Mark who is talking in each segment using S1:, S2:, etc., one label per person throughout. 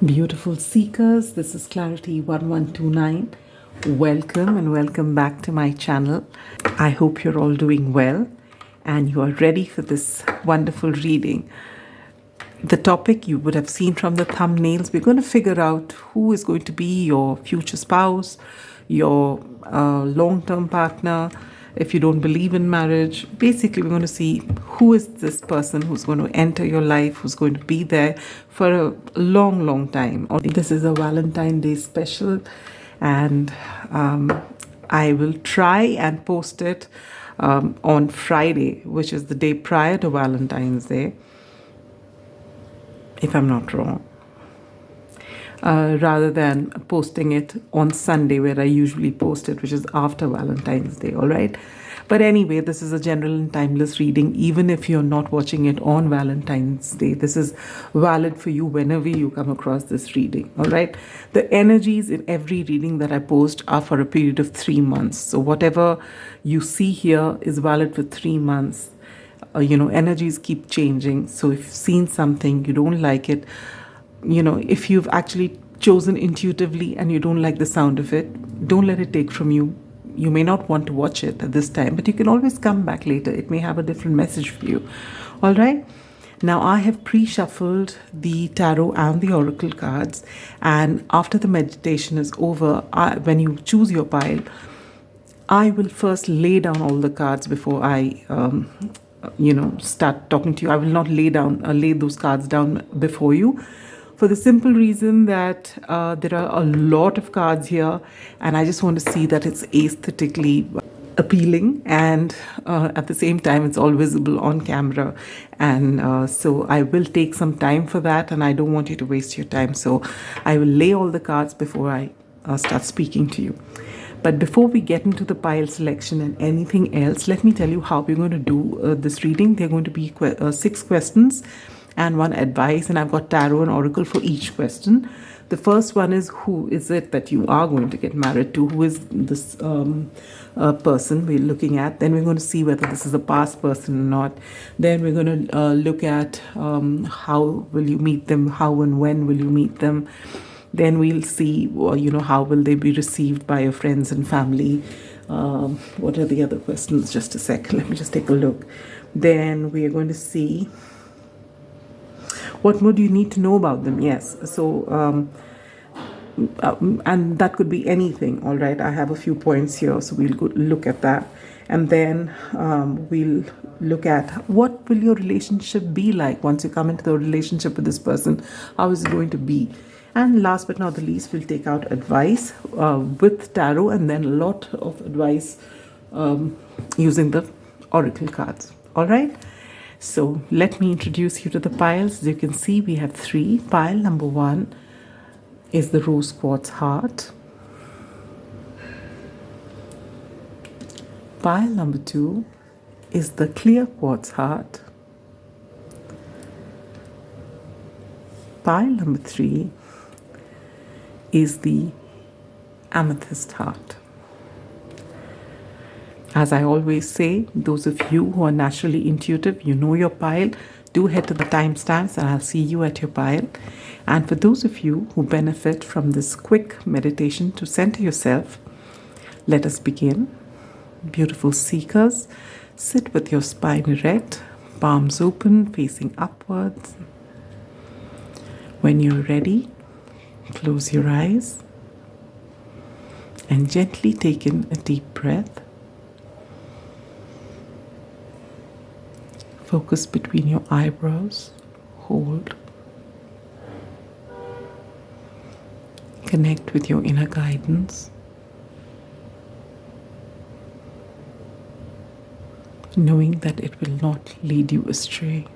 S1: Beautiful seekers, this is Clarity 1129. Welcome and welcome back to my channel. I hope you're all doing well and you are ready for this wonderful reading. The topic you would have seen from the thumbnails, we're going to figure out who is going to be your future spouse, your long-term partner. If you don't believe in marriage, basically we're going to see who is this person who's going to enter your life, who's going to be there for a long, long time. This is a Valentine's Day special, and I will try and post it on Friday, which is the day prior to Valentine's Day, if I'm not wrong. Rather than posting it on Sunday where I usually post it, which is after Valentine's Day, all right? But anyway, this is a general and timeless reading. Even if you're not watching it on Valentine's Day, this is valid for you whenever you come across this reading, all right? The energies in every reading that I post are for a period of 3 months. So whatever you see here is valid for 3 months. Energies keep changing. So if you've seen something, you don't like it, if you've actually chosen intuitively and you don't like the sound of it, don't let it take from you. You may not want to watch it at this time, but you can always come back later. It may have a different message for you. All right. Now I have pre-shuffled the tarot and the oracle cards, and after the meditation is over, when you choose your pile, I will first lay down all the cards before I start talking to you. I will not lay those cards down before you, for the simple reason that there are a lot of cards here, and I just want to see that it's aesthetically appealing, and at the same time it's all visible on camera, and so I will take some time for that, and I don't want you to waste your time, so I will lay all the cards before I start speaking to you. But before we get into the pile selection and anything else, let me tell you how we're going to do this reading. They're going to be 6 questions and 1 advice, and I've got tarot and oracle for each question. The first one is, who is it that you are going to get married to? Who is this person we're looking at? Then we're going to see whether this is a past person or not. Then we're going to look at how will you meet them, how and when will you meet them. Then we'll see, how will they be received by your friends and family. What are the other questions? Just a sec. Let me just take a look. Then we are going to see what more do you need to know about them. Yes. So, and that could be anything. All right. I have a few points here, so we'll go look at that. And then we'll look at what will your relationship be like once you come into the relationship with this person. How is it going to be? And last but not the least, we'll take out advice with tarot, and then a lot of advice using the oracle cards. All right. So let me introduce you to the piles. As you can see, we have 3. Pile number 1 is the rose quartz heart. Pile number 2 is the clear quartz heart. Pile number 3 is the amethyst heart. As I always say, those of you who are naturally intuitive, you know your pile, do head to the timestamps and I'll see you at your pile. And for those of you who benefit from this quick meditation to center yourself, let us begin. Beautiful seekers, sit with your spine erect, palms open, facing upwards. When you're ready, close your eyes and gently take in a deep breath. Focus between your eyebrows, hold. Connect with your inner guidance. Knowing that it will not lead you astray.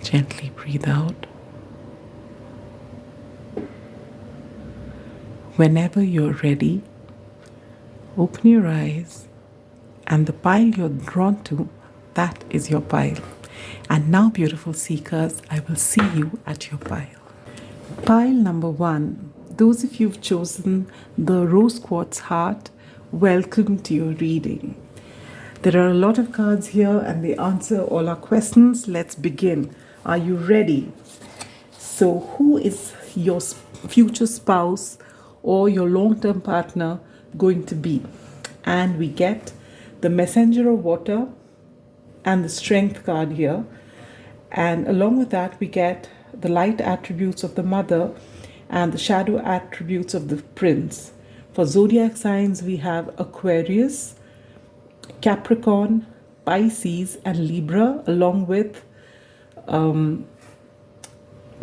S1: Gently breathe out. Whenever you're ready, open your eyes, and the pile you're drawn to, that is your pile. And now, beautiful seekers, I will see you at your pile. Pile number 1. Those of you who've chosen the rose quartz heart, welcome to your reading. There are a lot of cards here and they answer all our questions. Let's begin. Are you ready? So, who is your future spouse or your long term partner going to be? And we get the Messenger of Water and the Strength card here. And along with that, we get the light attributes of the Mother and the shadow attributes of the Prince. For zodiac signs, we have Aquarius, Capricorn, Pisces, and Libra, along with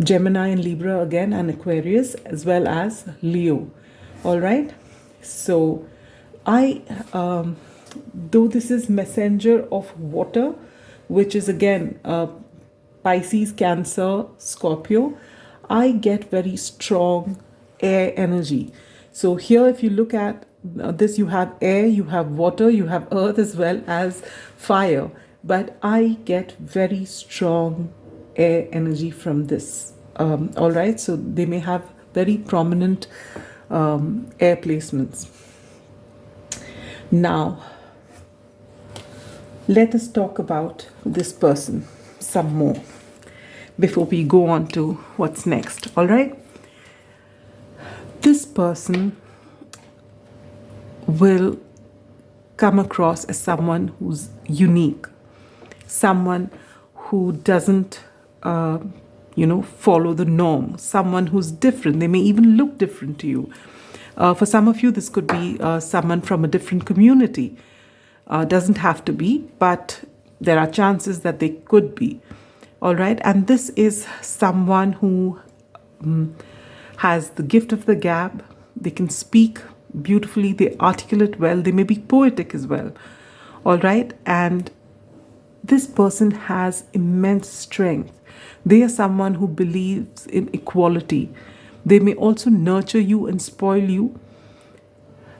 S1: Gemini and Libra again, and Aquarius, as well as Leo. All right. So though this is Messenger of Water, which is again Pisces, Cancer, Scorpio, I get very strong air energy. So here, if you look at this, you have air, you have water, you have earth, as well as fire. But I get very strong air energy from this. All right, so they may have very prominent air placements. Now, let us talk about this person some more before we go on to what's next. All right, this person will come across as someone who's unique, someone who doesn't follow the norm, someone who's different. They may even look different to you. For some of you, this could be someone from a different community. Doesn't have to be, but there are chances that they could be. All right, and this is someone who has the gift of the gab. They can speak beautifully, they articulate well, they may be poetic as well. All right, and this person has immense strength. They are someone who believes in equality. They may also nurture you and spoil you.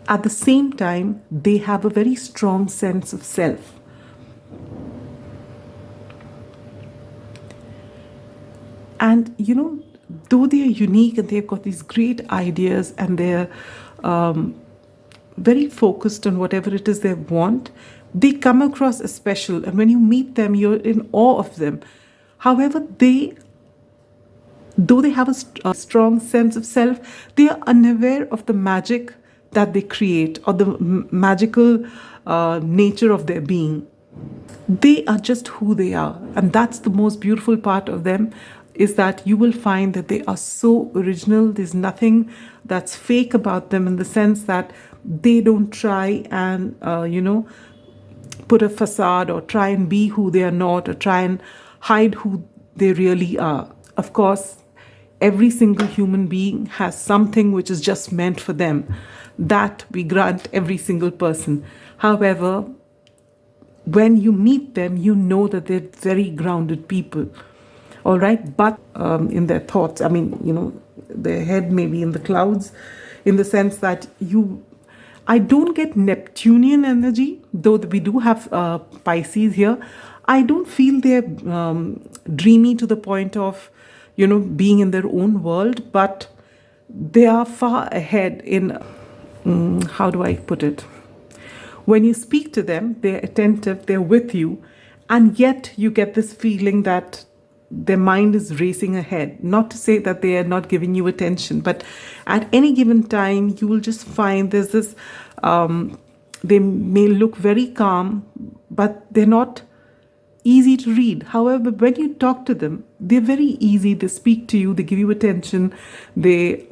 S1: At the same time, they have a very strong sense of self. And though they are unique and they've got these great ideas and they're very focused on whatever it is they want, they come across as special. And when you meet them, you're in awe of them. However, though they have a strong sense of self, they are unaware of the magic that they create or the magical nature of their being. They are just who they are. And that's the most beautiful part of them, is that you will find that they are so original. There's nothing that's fake about them, in the sense that they don't try and, put a facade or try and be who they are not, or try and hide who they really are. Of course, every single human being has something which is just meant for them. That we grant every single person. However, when you meet them, you know that they're very grounded people. All right, but in their thoughts, their head may be in the clouds, in the sense that I don't get Neptunian energy, though we do have Pisces here. I don't feel they're dreamy to the point of, being in their own world, but they are far ahead in, how do I put it? When you speak to them, they're attentive, they're with you, and yet you get this feeling that their mind is racing ahead. Not to say that they are not giving you attention, but at any given time, you will just find there's this, they may look very calm, but they're not easy to read. However, when you talk to them, they're very easy. They speak to you, they give you attention, they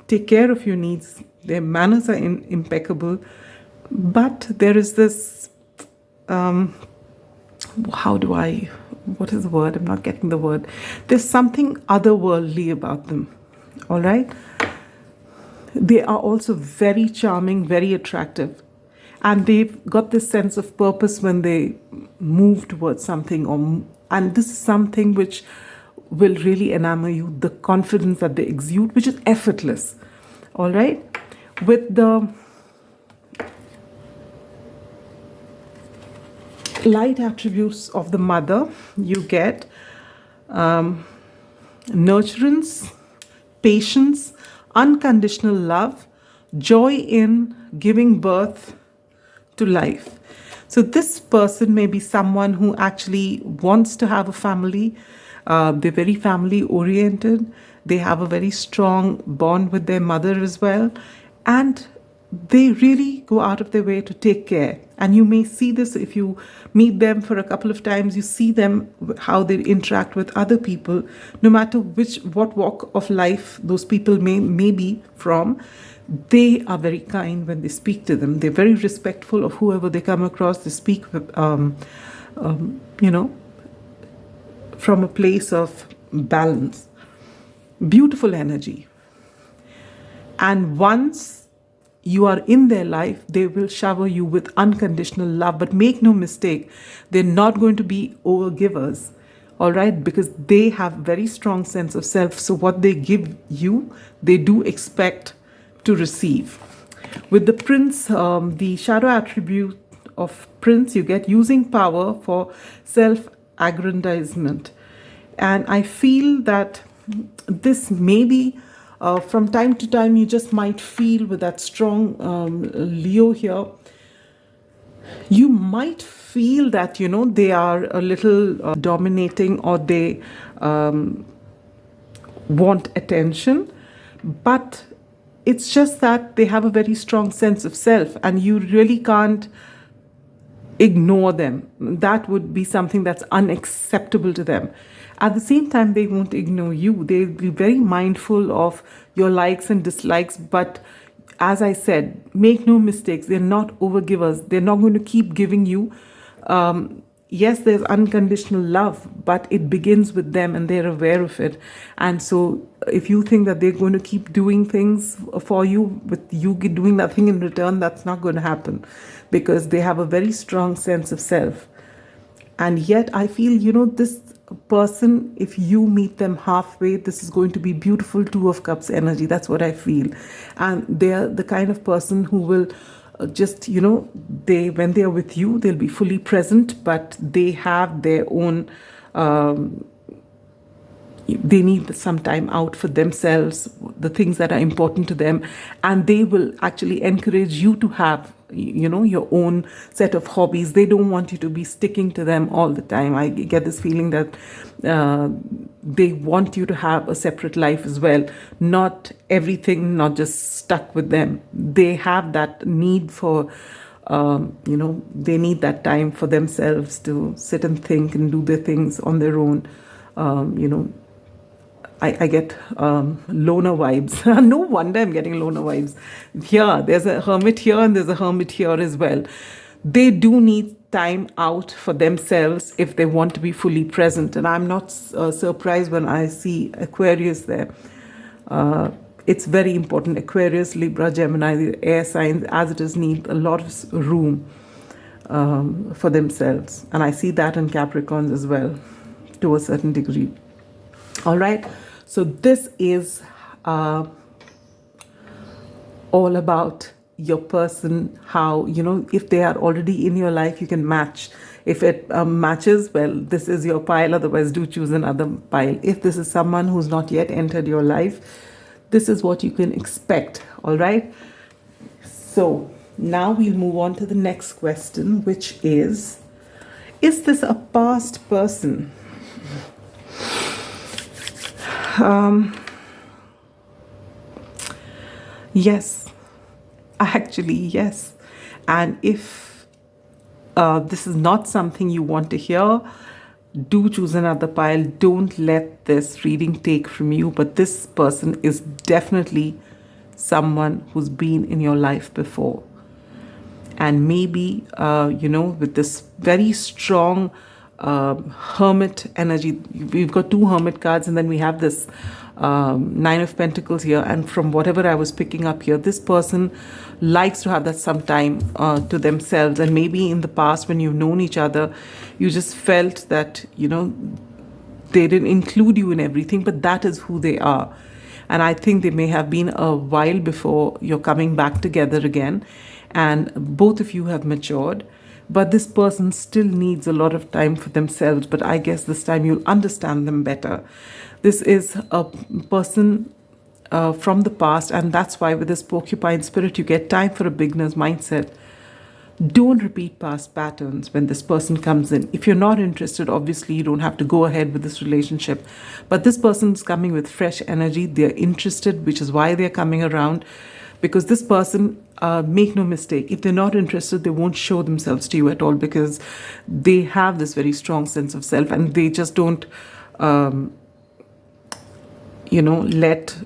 S1: take care of your needs. Their manners are impeccable. But there is this, what is the word? I'm not getting the word. There's something otherworldly about them. All right? They are also very charming, very attractive. And they've got this sense of purpose when they move towards something. And this is something which will really enamor you, the confidence that they exude, which is effortless. All right? With the light attributes of the Mother, you get nurturance, patience, unconditional love, joy in giving birth to life. So this person may be someone who actually wants to have a family. They're very family oriented. They have a very strong bond with their mother as well. And they really go out of their way to take care. And you may see this if you meet them for a couple of times. You see them, how they interact with other people, no matter what walk of life those people may be from. They are very kind when they speak to them. They're very respectful of whoever they come across. They speak with, from a place of balance. Beautiful energy. And once you are in their life, they will shower you with unconditional love. But make no mistake, they're not going to be overgivers, all right? Because they have very strong sense of self. So what they give you, they do expect to receive. With the prince, the shadow attribute of prince, you get using power for self-aggrandizement. And I feel that this may be from time to time, you just might feel with that strong Leo here, you might feel that, they are a little dominating, or they want attention. But it's just that they have a very strong sense of self, and you really can't ignore them. That would be something that's unacceptable to them. At the same time, they won't ignore you. They'll be very mindful of your likes and dislikes. But as I said, make no mistakes, they're not overgivers. They're not going to keep giving you. Yes, there's unconditional love, but it begins with them, and they're aware of it. And so if you think that they're going to keep doing things for you, with you doing nothing in return, that's not going to happen, because they have a very strong sense of self. And yet I feel, this person, if you meet them halfway, this is going to be beautiful Two of Cups energy. That's what I feel. And they're the kind of person who will just, when they're with you, they'll be fully present, but they have their own, they need some time out for themselves, the things that are important to them, and they will actually encourage you to have, your own set of hobbies. They don't want you to be sticking to them all the time. I get this feeling that they want you to have a separate life as well, not everything, not just stuck with them. They have that need for, they need that time for themselves to sit and think and do their things on their own. I get loner vibes. No wonder I'm getting loner vibes. Here, there's a hermit here and there's a hermit here as well. They do need time out for themselves if they want to be fully present. And I'm not surprised when I see Aquarius there. It's very important. Aquarius, Libra, Gemini, the air signs, as it is, need a lot of room for themselves. And I see that in Capricorns as well, to a certain degree. All right. So this is all about your person, how, if they are already in your life, you can match. If it matches, well, this is your pile. Otherwise, do choose another pile. If this is someone who's not yet entered your life, this is what you can expect. All right. So now we'll move on to the next question, which is this a past person? Yes, actually, yes. And if this is not something you want to hear, do choose another pile. Don't let this reading take from you. But this person is definitely someone who's been in your life before. And maybe, with this very strong hermit energy. We've got two hermit cards, and then we have this Nine of Pentacles here. And from whatever I was picking up here, this person likes to have that some time to themselves. And maybe in the past, when you've known each other, you just felt that, they didn't include you in everything, but that is who they are. And I think they may have been a while before you're coming back together again, and both of you have matured. But this person still needs a lot of time for themselves. But I guess this time you'll understand them better. This is a person from the past. And that's why with this porcupine spirit, you get time for a beginner's mindset. Don't repeat past patterns when this person comes in. If you're not interested, obviously you don't have to go ahead with this relationship. But this person's coming with fresh energy. They're interested, which is why they're coming around. Because this person, make no mistake, if they're not interested, they won't show themselves to you at all, because they have this very strong sense of self, and they just don't, let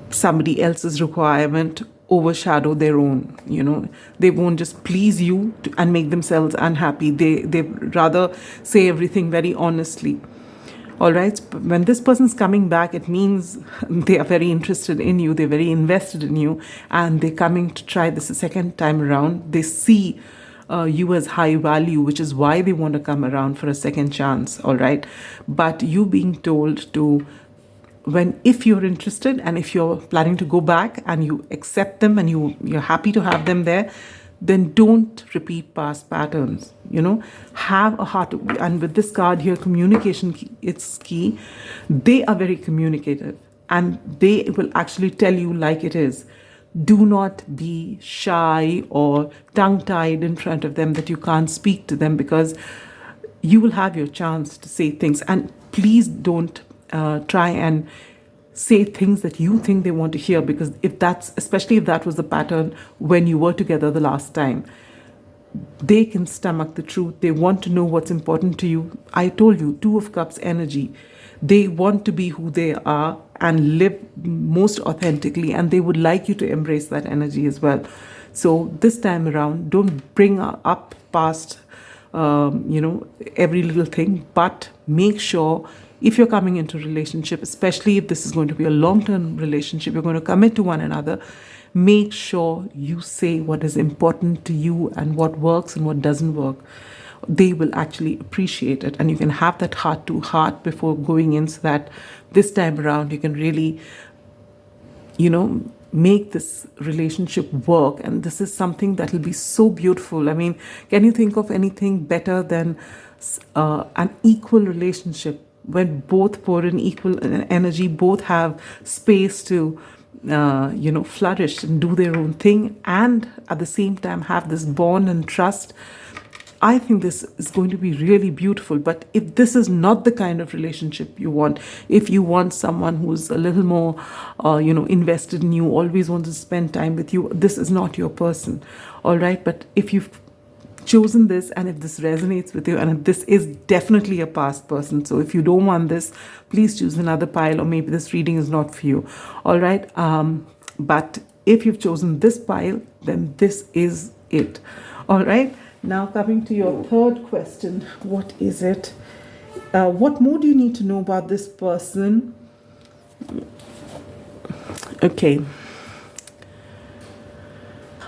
S1: somebody else's requirement overshadow their own. They won't just please you and make themselves unhappy. They rather say everything very honestly. All right, when this person's coming back, it means they are very interested in you, they're very invested in you, and they're coming to try this a second time around. They see you as high value, which is why they want to come around for a second chance. All right, but you being told to, if you're interested and if you're planning to go back and you accept them and you're happy to have them there, then don't repeat past patterns. Have a heart. And with this card here, communication, it's key. They are very communicative and they will actually tell you like it is. Do not be shy or tongue-tied in front of them that you can't speak to them, because you will have your chance to say things. And please don't try and say things that you think they want to hear, because especially if that was the pattern when you were together the last time, they can stomach the truth. They want to know what's important to you. I told you, Two of Cups energy. They want to be who they are and live most authentically, and they would like you to embrace that energy as well. So this time around, don't bring up past every little thing, but make sure, if you're coming into a relationship, especially if this is going to be a long-term relationship, you're going to commit to one another, make sure you say what is important to you and what works and what doesn't work. They will actually appreciate it, and you can have that heart-to-heart before going in, so that this time around you can really, make this relationship work. And this is something that will be so beautiful. I mean, can you think of anything better than an equal relationship, when both pour in equal energy, both have space to flourish and do their own thing, and at the same time have this bond and trust? I think this is going to be really beautiful. But if this is not the kind of relationship you want, if you want someone who's a little more invested in you, always wants to spend time with you, this is not your person. All right, but if you've chosen this, and if this resonates with you, and if this is definitely a past person, so if you don't want this, please choose another pile, or maybe this reading is not for you. All right, but if you've chosen this pile, then this is it. All right, now coming to your third question, what is it? What more do you need to know about this person? Okay,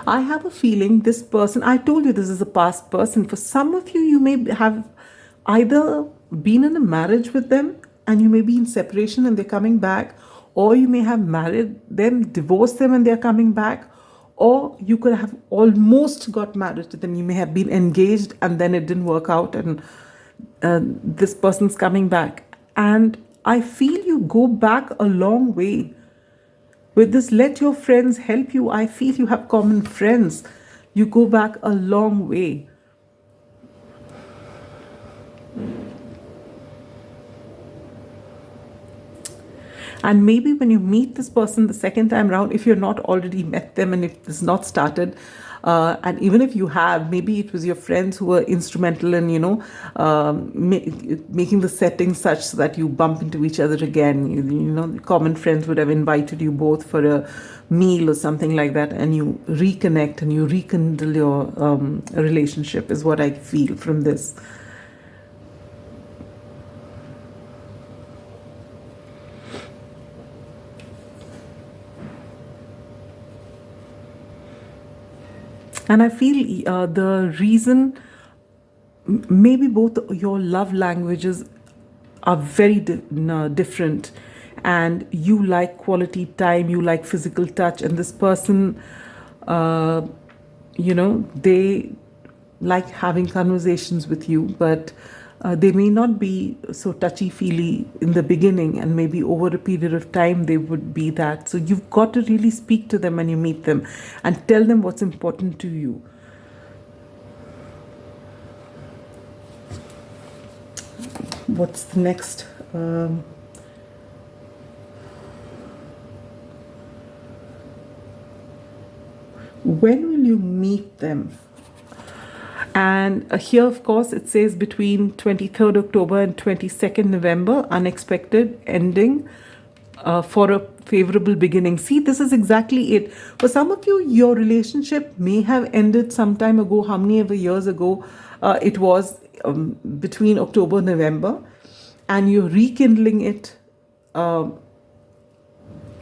S1: I have a feeling this person, I told you this is a past person. For some of you, you may have either been in a marriage with them and you may be in separation and they're coming back, or you may have married them, divorced them and they're coming back, or you could have almost got married to them. You may have been engaged and then it didn't work out, and this person's coming back. And I feel you go back a long way. With this, let your friends help you. I feel you have common friends. You go back a long way. And maybe when you meet this person the second time around, if you're not already met them and if it's not started, and even if you have, maybe it was your friends who were instrumental in, making the setting such so that you bump into each other again. Common friends would have invited you both for a meal or something like that, and you reconnect and you rekindle your relationship, is what I feel from this. And I feel the reason, maybe both your love languages are very different, and you like quality time, you like physical touch, and this person, they like having conversations with you, but they may not be so touchy-feely in the beginning, and maybe over a period of time they would be that. So you've got to really speak to them when you meet them and tell them what's important to you. What's the next? When will you meet them? And here, of course, it says between 23rd October and 22nd November, unexpected ending for a favorable beginning. See, this is exactly it. For some of you, your relationship may have ended some time ago, how many ever years ago it was, between October and November, and you're rekindling it.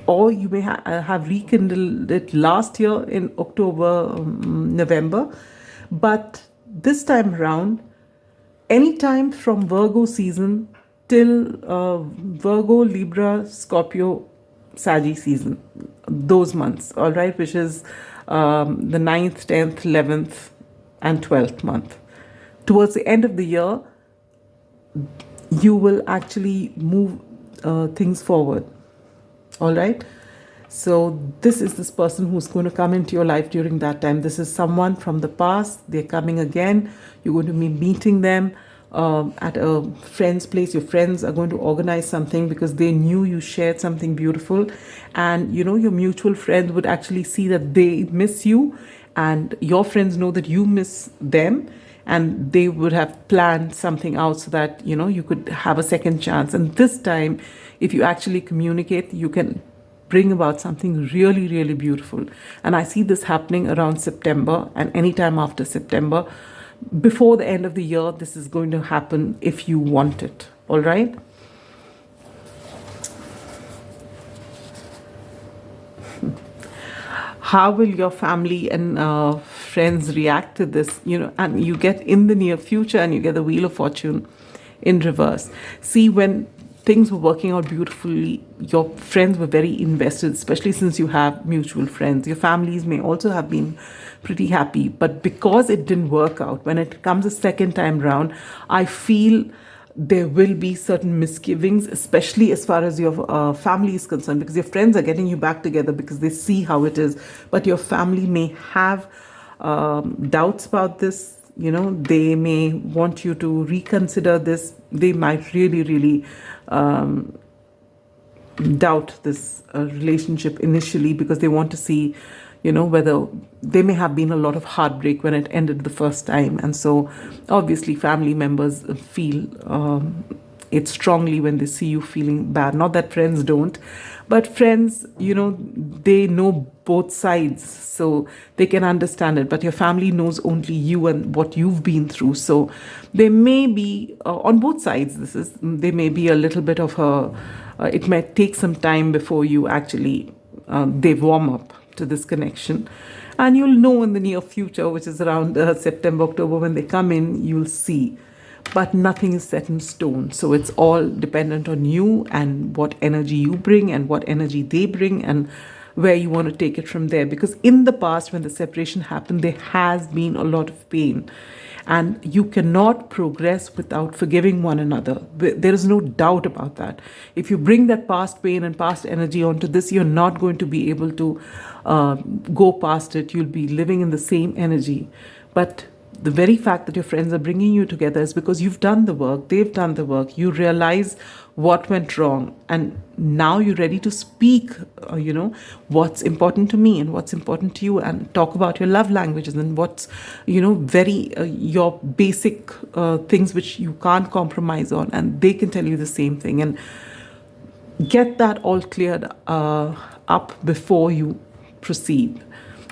S1: Or you may have rekindled it last year in October, November. But this time around, anytime from Virgo season till Virgo, Libra, Scorpio, Saggy season, those months, all right, which is the 9th, 10th, 11th, and 12th month. Towards the end of the year, you will actually move things forward. All right. So this person who's going to come into your life during that time. This is someone from the past. They're coming again. You're going to be meeting them at a friend's place. Your friends are going to organize something because they knew you shared something beautiful. And, you know, your mutual friends would actually see that they miss you, and your friends know that you miss them. And they would have planned something out so that, you know, you could have a second chance. And this time, if you actually communicate, you can bring about something really, really beautiful. And I see this happening around September, and anytime after September. Before the end of the year, this is going to happen if you want it. All right? How will your family and friends react to this? You know, and you get in the near future, and you get the Wheel of Fortune in reverse. See, when things were working out beautifully, your friends were very invested, especially since you have mutual friends. Your families may also have been pretty happy, but because it didn't work out, when it comes a second time round, I feel there will be certain misgivings, especially as far as your family is concerned, because your friends are getting you back together because they see how it is. But your family may have doubts about this. You know, they may want you to reconsider this. They might really, really doubt this relationship initially, because they want to see, you know, whether there may have been a lot of heartbreak when it ended the first time. And so obviously family members feel it strongly when they see you feeling bad. Not that friends don't, but friends, you know, they know both sides, so they can understand it. But your family knows only you and what you've been through. So there may be, on both sides, there may be a little bit of it might take some time before you actually, they warm up to this connection. And you'll know in the near future, which is around September, October, when they come in, you'll see. But nothing is set in stone. So it's all dependent on you and what energy you bring and what energy they bring and where you want to take it from there. Because in the past, when the separation happened, there has been a lot of pain. And you cannot progress without forgiving one another. There is no doubt about that. If you bring that past pain and past energy onto this, you're not going to be able to go past it. You'll be living in the same energy. But the very fact that your friends are bringing you together is because you've done the work, they've done the work, you realize what went wrong, and now you're ready to speak, you know, what's important to me and what's important to you, and talk about your love languages and what's, you know, your basic things which you can't compromise on, and they can tell you the same thing, and get that all cleared up before you proceed.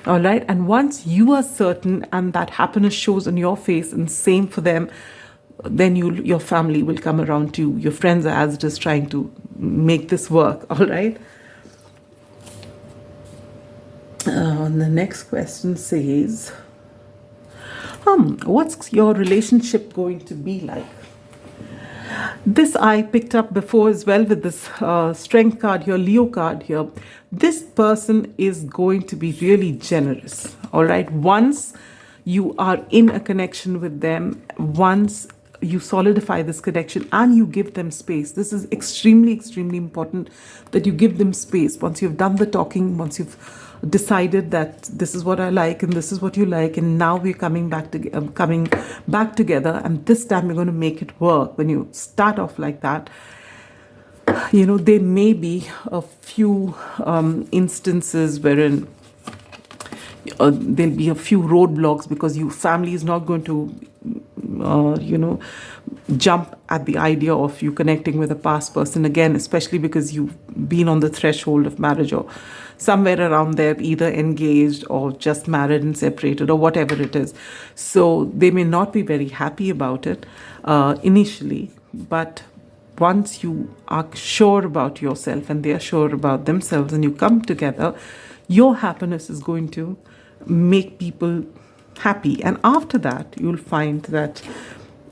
S1: All right. And once you are certain and that happiness shows on your face, and same for them, then your family will come around to you. Your friends are as it is trying to make this work. All right. The next question says, what's your relationship going to be like? This I picked up before as well with this strength card here, Leo card here. This person is going to be really generous, all right? Once you are in a connection with them, once you solidify this connection and you give them space, this is extremely, extremely important that you give them space. Once you've done the talking, once you've decided that this is what I like and this is what you like, and now we're coming back together, and this time we're going to make it work. When you start off like that, there may be a few instances wherein there'll be a few roadblocks, because your family is not going to jump at the idea of you connecting with a past person again, especially because you've been on the threshold of marriage or somewhere around there, either engaged or just married and separated or whatever it is. So they may not be very happy about it initially, but once you are sure about yourself and they are sure about themselves and you come together, your happiness is going to make people happy. And after that, you'll find that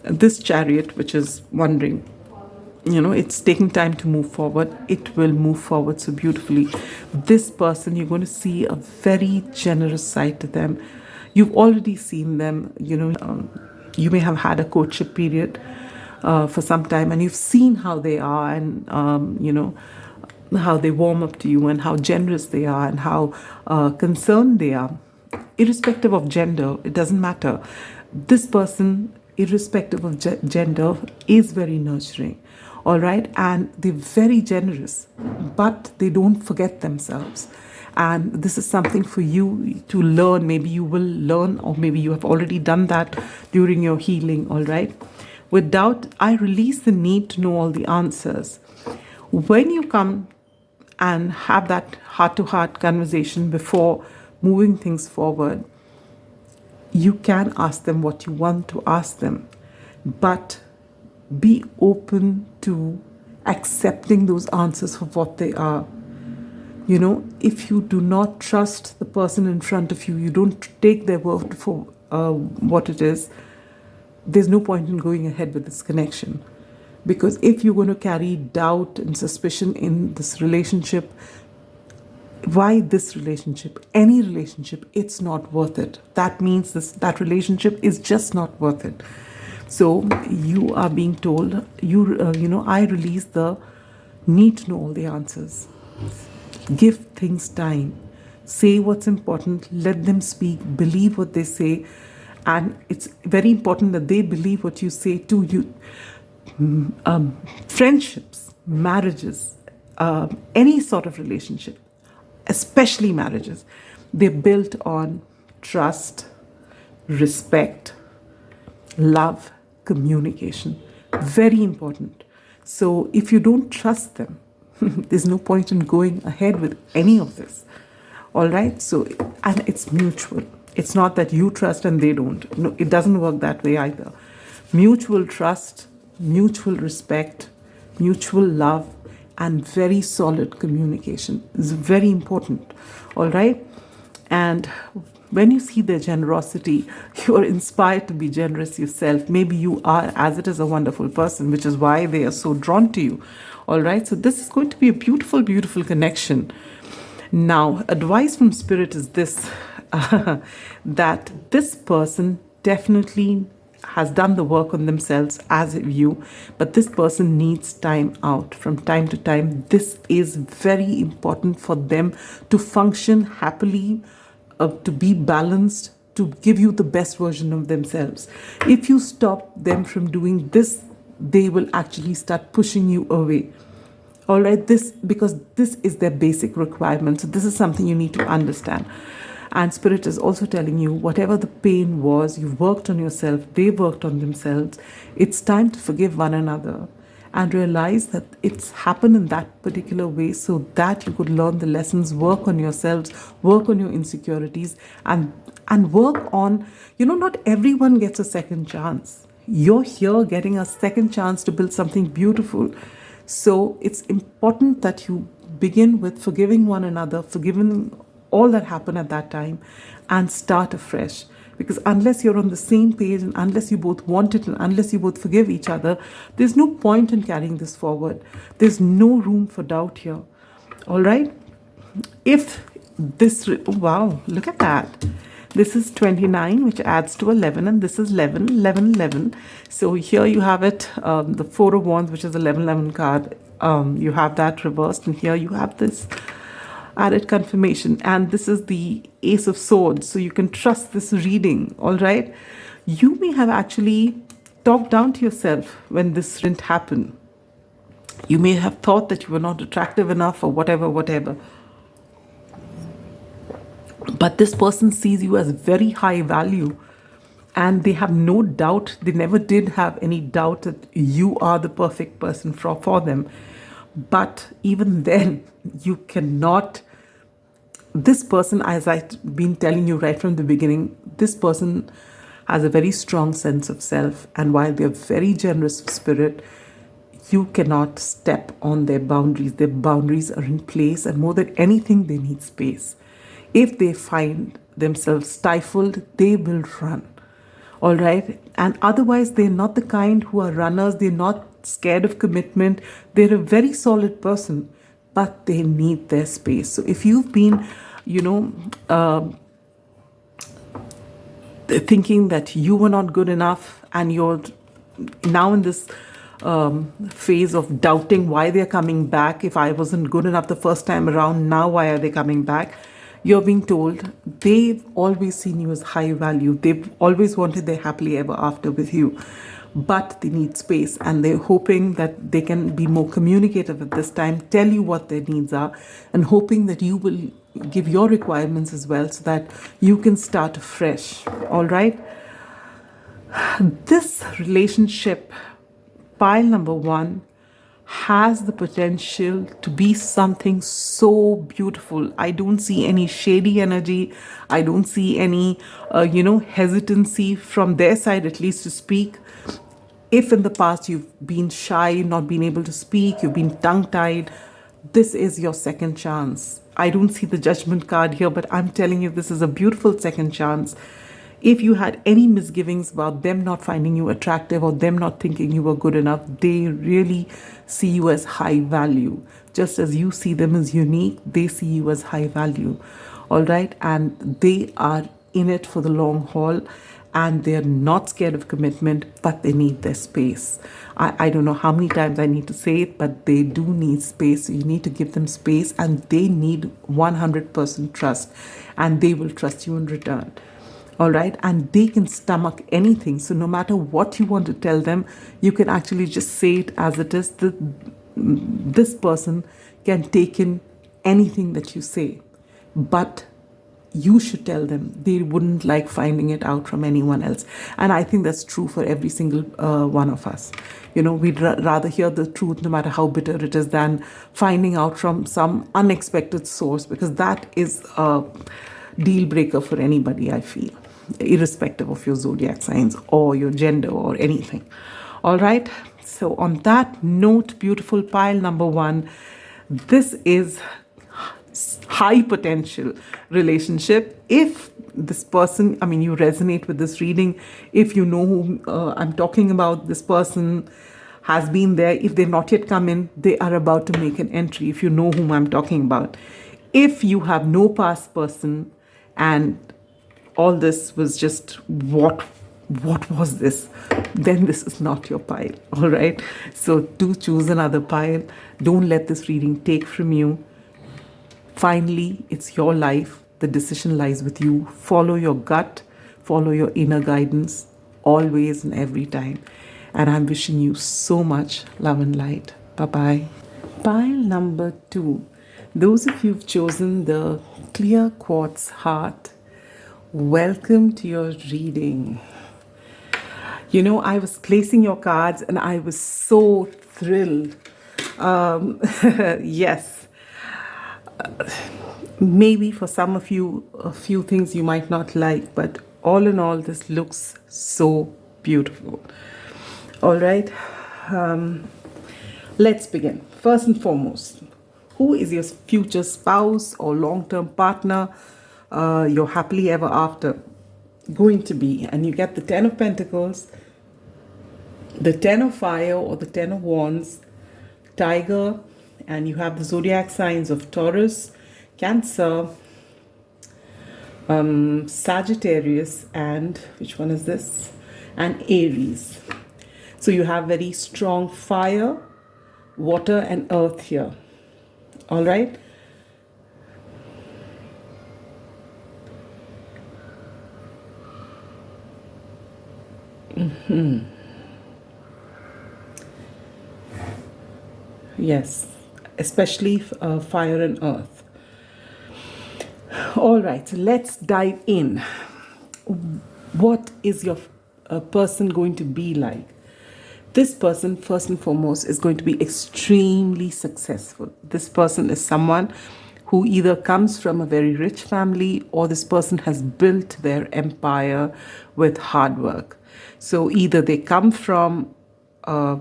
S1: this Chariot, which is wondering, it's taking time to move forward, it will move forward so beautifully. This person, you're going to see a very generous side to them. You've already seen them, you may have had a courtship period for some time, and you've seen how they are, and how they warm up to you and how generous they are and how concerned they are. Irrespective of gender, it doesn't matter. This person, irrespective of gender, is very nurturing, all right? And they're very generous, but they don't forget themselves. And this is something for you to learn. Maybe you will learn, or maybe you have already done that during your healing, all right? With doubt, I release the need to know all the answers. When you come and have that heart-to-heart conversation before moving things forward, you can ask them what you want to ask them, but be open to accepting those answers for what they are. If you do not trust the person in front of you, you don't take their word for what it is, there's no point in going ahead with this connection. Because if you're going to carry doubt and suspicion in this relationship, why this relationship? Any relationship, it's not worth it. That means that relationship is just not worth it. So you are being told, I release the need to know all the answers. Give things time. Say what's important. Let them speak. Believe what they say. And it's very important that they believe what you say to you. Friendships, marriages, any sort of relationship, especially marriages, they're built on trust, respect, love, communication. Very important. So if you don't trust them, there's no point in going ahead with any of this. All right? So, and it's mutual. It's not that you trust and they don't. No, it doesn't work that way either. Mutual trust, mutual respect, mutual love, and very solid communication is very important. All right? And when you see their generosity, you're inspired to be generous yourself. Maybe you are, as it is, a wonderful person, which is why they are so drawn to you. All right? So this is going to be a beautiful, beautiful connection. Now, advice from Spirit is this, that this person definitely has done the work on themselves as you, but this person needs time out from time to time. This is very important for them to function happily, to be balanced, to give you the best version of themselves. If you stop them from doing this, they will actually start pushing you away. All right, because this is their basic requirement. So this is something you need to understand. And Spirit is also telling you, whatever the pain was, you've worked on yourself, they worked on themselves. It's time to forgive one another and realize that it's happened in that particular way so that you could learn the lessons, work on yourselves, work on your insecurities, and work on, not everyone gets a second chance. You're here getting a second chance to build something beautiful. So it's important that you begin with forgiving one another, forgiving all that happened at that time, and start afresh. Because unless you're on the same page, and unless you both want it, and unless you both forgive each other, there's no point in carrying this forward. There's no room for doubt here. All right? If this, wow, look at that. This is 29, which adds to 11, and this is 11, 11, 11. So here you have it, the Four of Wands, which is 11, 11 card. You have that reversed, and here you have this added confirmation. And this is the Ace of Swords. So you can trust this reading, all right? You may have actually talked down to yourself when this didn't happen. You may have thought that you were not attractive enough or whatever. But this person sees you as very high value, and they have no doubt, they never did have any doubt that you are the perfect person for them. But even then, you cannot, this person, as I've been telling you right from the beginning, this person has a very strong sense of self, and while they're very generous of spirit, you cannot step on their boundaries. Their boundaries are in place, and more than anything, they need space. If they find themselves stifled, they will run. All right. And otherwise, they're not the kind who are runners. They're not scared of commitment. They're a very solid person, but they need their space. So if you've been, thinking that you were not good enough, and you're now in this phase of doubting why they're coming back. If I wasn't good enough the first time around, now why are they coming back? You're being told they've always seen you as high value. They've always wanted their happily ever after with you, but they need space, and they're hoping that they can be more communicative at this time, tell you what their needs are, and hoping that you will give your requirements as well, so that you can start afresh. All right. This relationship, pile number 1, has the potential to be something so beautiful. I don't see any shady energy. I don't see any, hesitancy from their side, at least, to speak. If in the past you've been shy, not been able to speak, you've been tongue-tied, this is your second chance. I don't see the Judgment card here, but I'm telling you, this is a beautiful second chance. If you had any misgivings about them not finding you attractive or them not thinking you were good enough, they really see you as high value. Just as you see them as unique, they see you as high value. All right? And they are in it for the long haul, and they're not scared of commitment, but they need their space. I don't know how many times I need to say it, but they do need space. You need to give them space, and they need 100% trust, and they will trust you in return. All right. And they can stomach anything. So no matter what you want to tell them, you can actually just say it as it is. This person can take in anything that you say, but you should tell them. They wouldn't like finding it out from anyone else. And I think that's true for every single one of us. We'd rather hear the truth, no matter how bitter it is, than finding out from some unexpected source, because that is a deal breaker for anybody, I feel, irrespective of your zodiac signs or your gender or anything. All right. So on that note, beautiful pile number 1, this is high potential relationship. If this person, you resonate with this reading, if you know whom I'm talking about, this person has been there. If they've not yet come in, they are about to make an entry, if you know whom I'm talking about. If you have no past person, and all this was just what was this, then this is not your pile. All right. So do choose another pile. Don't let this reading take from you. Finally, it's your life. The decision lies with you. Follow your gut, follow your inner guidance, always and every time. And I'm wishing you so much love and light. Bye-bye. Pile number 2. Those of you who've chosen the clear quartz heart, welcome to your reading. I was placing your cards and I was so thrilled. Yes. Maybe for some of you, a few things you might not like, but all in all, this looks so beautiful. All right. Let's begin. First and foremost, who is your future spouse or long-term partner, your happily ever after going to be? And you get the 10 of Pentacles, the 10 of Fire or the 10 of Wands, Tiger, and you have the zodiac signs of Taurus, Cancer, Sagittarius, and which one is this? And Aries. So you have very strong fire, water, and earth here. All right. Yes, especially fire and earth. All right, so let's dive in. What is your person going to be like? This person, first and foremost, is going to be extremely successful. This person is someone who either comes from a very rich family, or this person has built their empire with hard work. So either they come from a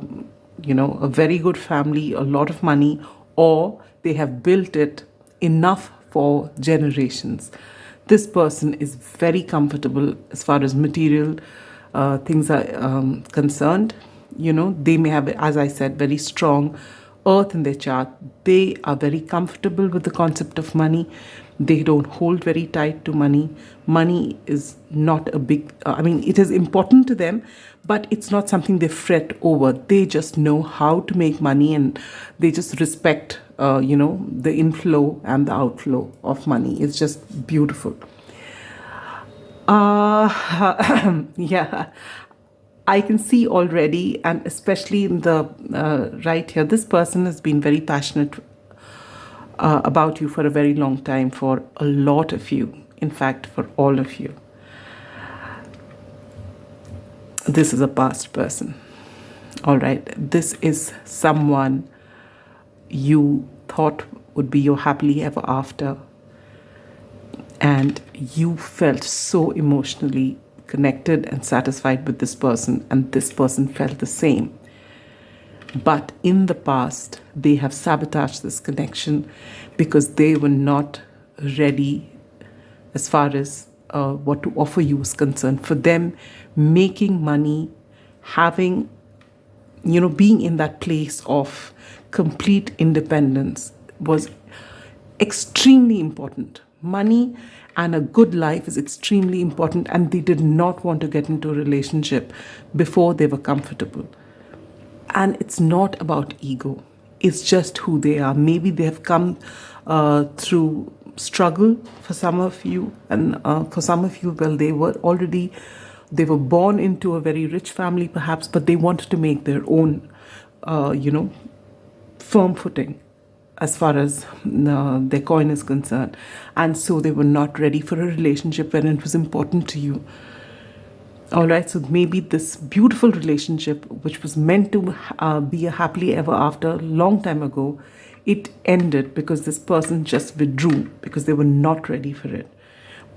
S1: very good family, a lot of money, or they have built it enough for generations. This person is very comfortable as far as material things are concerned. They may have, as I said, very strong earth in their chart. They are very comfortable with the concept of money. They don't hold very tight to money. Money is not a big, it is important to them, but it's not something they fret over. They just know how to make money, and they just respect, the inflow and the outflow of money. It's just beautiful. Yeah, I can see already, and especially in the right here, this person has been very passionate about you for a very long time, for a lot of you, in fact, for all of you. This is a past person. All right, this is someone you thought would be your happily ever after, and you felt so emotionally connected and satisfied with this person, and this person felt the same. But in the past, they have sabotaged this connection because they were not ready as far as what to offer you is concerned. For them, making money, having, being in that place of complete independence was extremely important. Money and a good life is extremely important, and they did not want to get into a relationship before they were comfortable. And it's not about ego. It's just who they are. Maybe they have come through struggle for some of you, and for some of you, well, they were born into a very rich family perhaps, but they wanted to make their own, firm footing as far as their coin is concerned. And so they were not ready for a relationship when it was important to you. All right, so maybe this beautiful relationship, which was meant to be a happily ever after long time ago, it ended because this person just withdrew because they were not ready for it.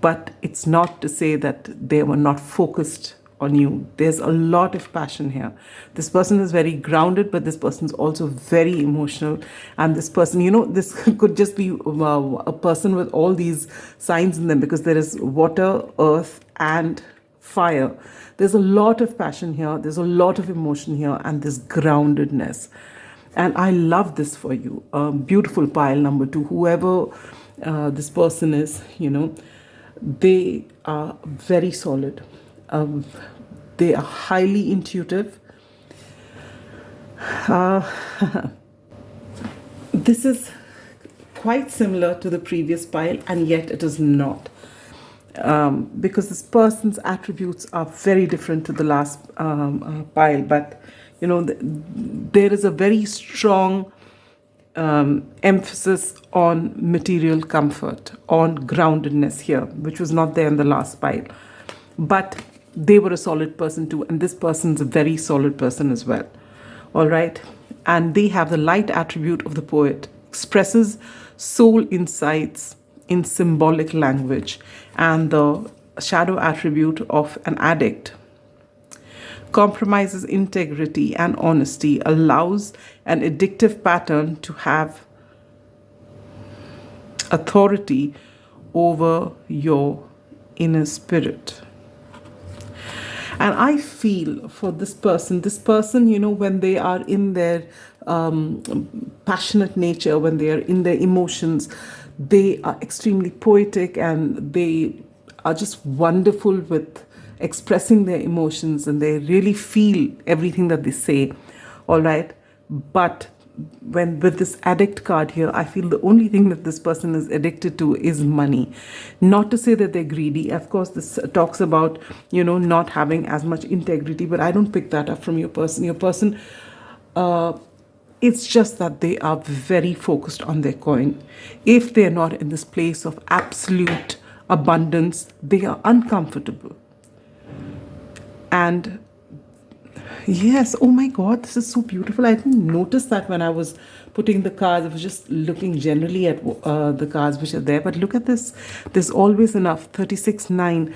S1: But it's not to say that they were not focused on you. There's a lot of passion here. This person is very grounded, but this person is also very emotional. And this person, this could just be a person with all these signs in them, because there is water, earth, and fire. There's a lot of passion here. There's a lot of emotion here, and this groundedness. And I love this for you. Beautiful pile number 2. Whoever this person is, they are very solid. They are highly intuitive. This is quite similar to the previous pile, and yet it is not. Because this person's attributes are very different to the last pile. But, there is a very strong emphasis on material comfort, on groundedness here, which was not there in the last pile. But they were a solid person too, and this person's a very solid person as well. All right. And they have the light attribute of the poet, expresses soul insights in symbolic language, and the shadow attribute of an addict compromises integrity and honesty, allows an addictive pattern to have authority over your inner spirit. And I feel for this person, when they are in their passionate nature, when they are in their emotions, they are extremely poetic, and they are just wonderful with expressing their emotions, and they really feel everything that they say. All right. But when with this addict card here, I feel the only thing that this person is addicted to is money. Not to say that they're greedy. Of course, this talks about, not having as much integrity, but I don't pick that up from your person. Your person, it's just that they are very focused on their coin. If they're not in this place of absolute abundance, they are uncomfortable. And yes, oh my God, this is so beautiful. I didn't notice that when I was putting the cards. I was just looking generally at the cards which are there. But look at this. There's always enough. 36-9.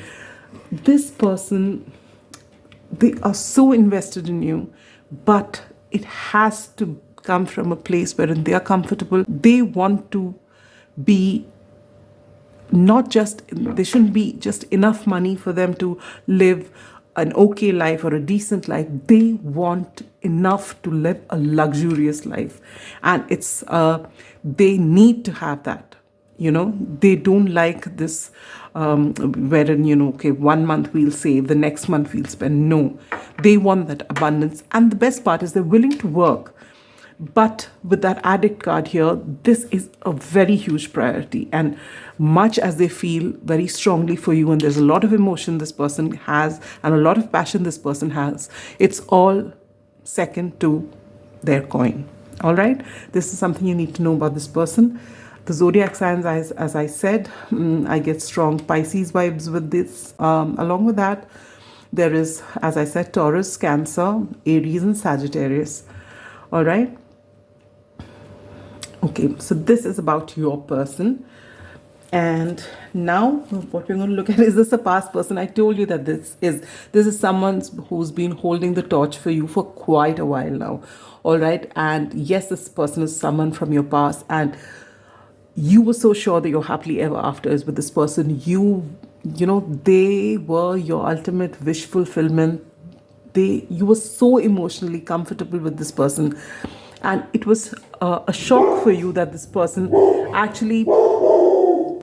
S1: This person, they are so invested in you, but it has to come from a place wherein they are comfortable. They want to be not just, there shouldn't be just enough money for them to live an okay life or a decent life. They want enough to live a luxurious life, and it's they need to have that. They don't like this wherein, okay, 1 month we'll save, the next month we'll spend. No, they want that abundance. And the best part is they're willing to work. But with that addict card here, this is a very huge priority. And much as they feel very strongly for you, and there's a lot of emotion this person has and a lot of passion this person has, it's all second to their coin. All right? This is something you need to know about this person. The zodiac signs, as I said, I get strong Pisces vibes with this. Along with that, there is, as I said, Taurus, Cancer, Aries, and Sagittarius. All right? Okay, so this is about your person. And now what we're going to look at, is this a past person? I told you that this is someone who's been holding the torch for you for quite a while now. All right? And yes, this person is someone from your past, and you were so sure that you're happily ever after is with this person. You know, they were your ultimate wish fulfillment. You were so emotionally comfortable with this person. And it was a shock for you that this person actually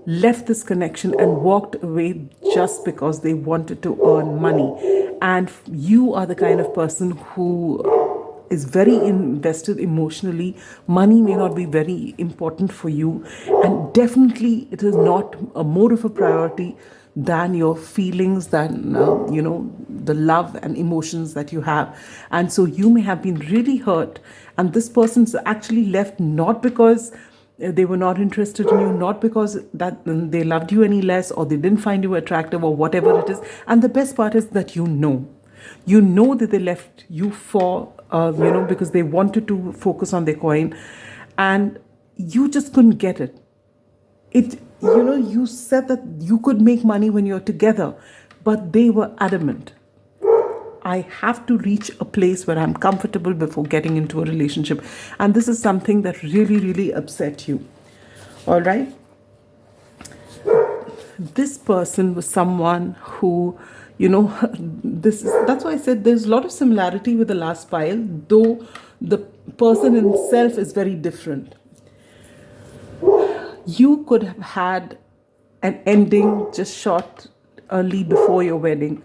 S1: left this connection and walked away just because they wanted to earn money. And you are the kind of person who is very invested emotionally. Money may not be very important for you, and definitely it is not more of a priority than your feelings, than the love and emotions that you have. And so you may have been really hurt, and this person's actually left not because they were not interested in you, not because that they loved you any less, or they didn't find you attractive, or whatever it is. And the best part is that you know that they left you for because they wanted to focus on their coin, and you just couldn't get it. You said that you could make money when you're together, but they were adamant. I have to reach a place where I'm comfortable before getting into a relationship. And this is something that really, really upset you. All right? This person was someone who, that's why I said there's a lot of similarity with the last pile, though the person himself is very different. You could have had an ending just short early before your wedding.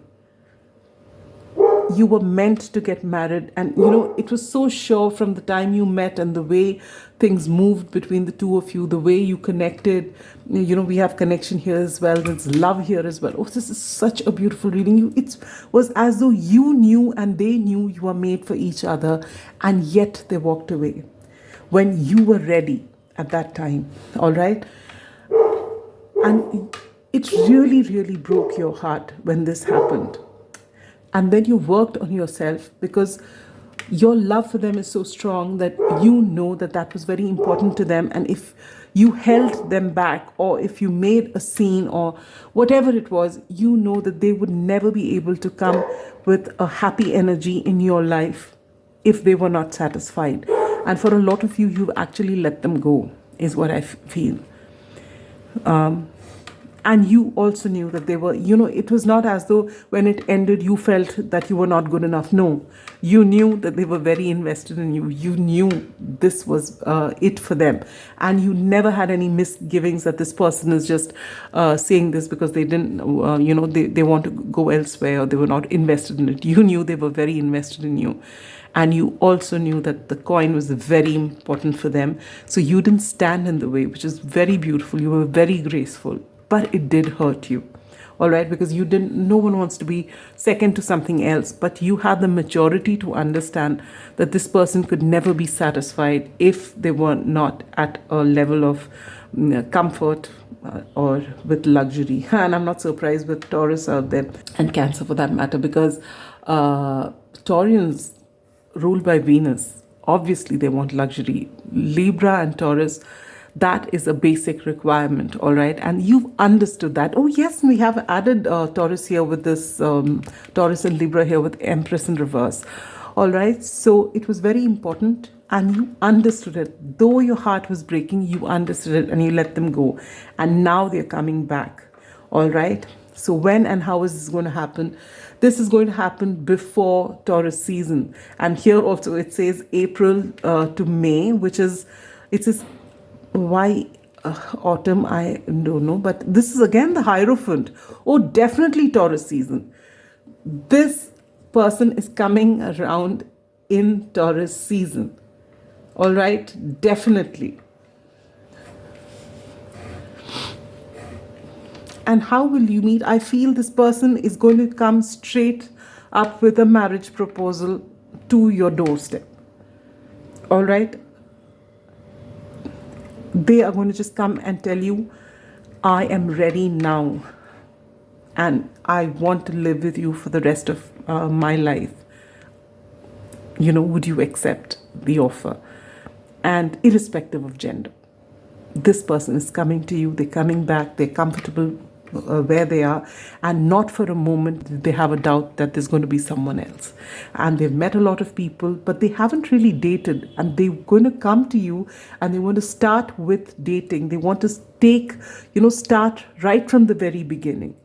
S1: You were meant to get married, and it was so sure from the time you met, and the way things moved between the two of you, the way you connected. We have connection here as well, there's love here as well. Oh, this is such a beautiful reading. It was as though you knew and they knew you were made for each other, and yet they walked away when you were ready at that time. All right? And it really, really broke your heart when this happened. And then you worked on yourself, because your love for them is so strong that you know that was very important to them. And if you held them back, or if you made a scene or whatever it was, you know that they would never be able to come with a happy energy in your life if they were not satisfied. And for a lot of you, you've actually let them go, is what I feel. And you also knew that they were, it was not as though when it ended you felt that you were not good enough. No, you knew that they were very invested in you. You knew this was it for them, and you never had any misgivings that this person is just saying this because they didn't, they want to go elsewhere, or they were not invested in it. You knew they were very invested in you. And you also knew that the coin was very important for them. So you didn't stand in the way, which is very beautiful. You were very graceful. But it did hurt you. All right, because no one wants to be second to something else. But you had the maturity to understand that this person could never be satisfied if they were not at a level of comfort or with luxury. And I'm not surprised with Taurus out there, and Cancer for that matter, because Taurians ruled by Venus, obviously they want luxury. Libra and Taurus, that is a basic requirement, all right? And you've understood that. Oh yes, we have added Taurus here with this, Taurus and Libra here with Empress in reverse, all right? So it was very important, and you understood it. Though your heart was breaking, you understood it, and you let them go. And now they're coming back, all right? So when and how is this going to happen? This is going to happen before Taurus season. And here also it says April to May, which is, it says, why autumn? I don't know. But this is again the Hierophant. Oh, definitely Taurus season. This person is coming around in Taurus season. All right, definitely. And how will you meet? I feel this person is going to come straight up with a marriage proposal to your doorstep. All right? They are going to just come and tell you, I am ready now. And I want to live with you for the rest of my life. Would you accept the offer? And irrespective of gender, this person is coming to you. They're coming back. They're comfortable where they are, and not for a moment they have a doubt that there's going to be someone else. And they've met a lot of people, but they haven't really dated, and they're going to come to you and they want to start with dating. They want to start right from the very beginning.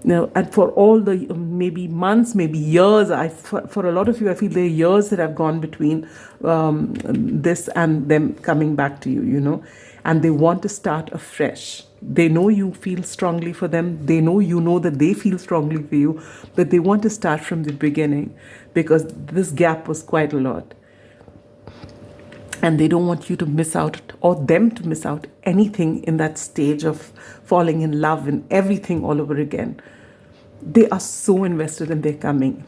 S1: And for all the maybe months, maybe years, for a lot of you, I feel there are years that have gone between this and them coming back to you, and they want to start afresh. They know you feel strongly for them. They know that they feel strongly for you, but they want to start from the beginning because this gap was quite a lot. And they don't want you to miss out, or them to miss out anything in that stage of falling in love and everything all over again. They are so invested in their coming.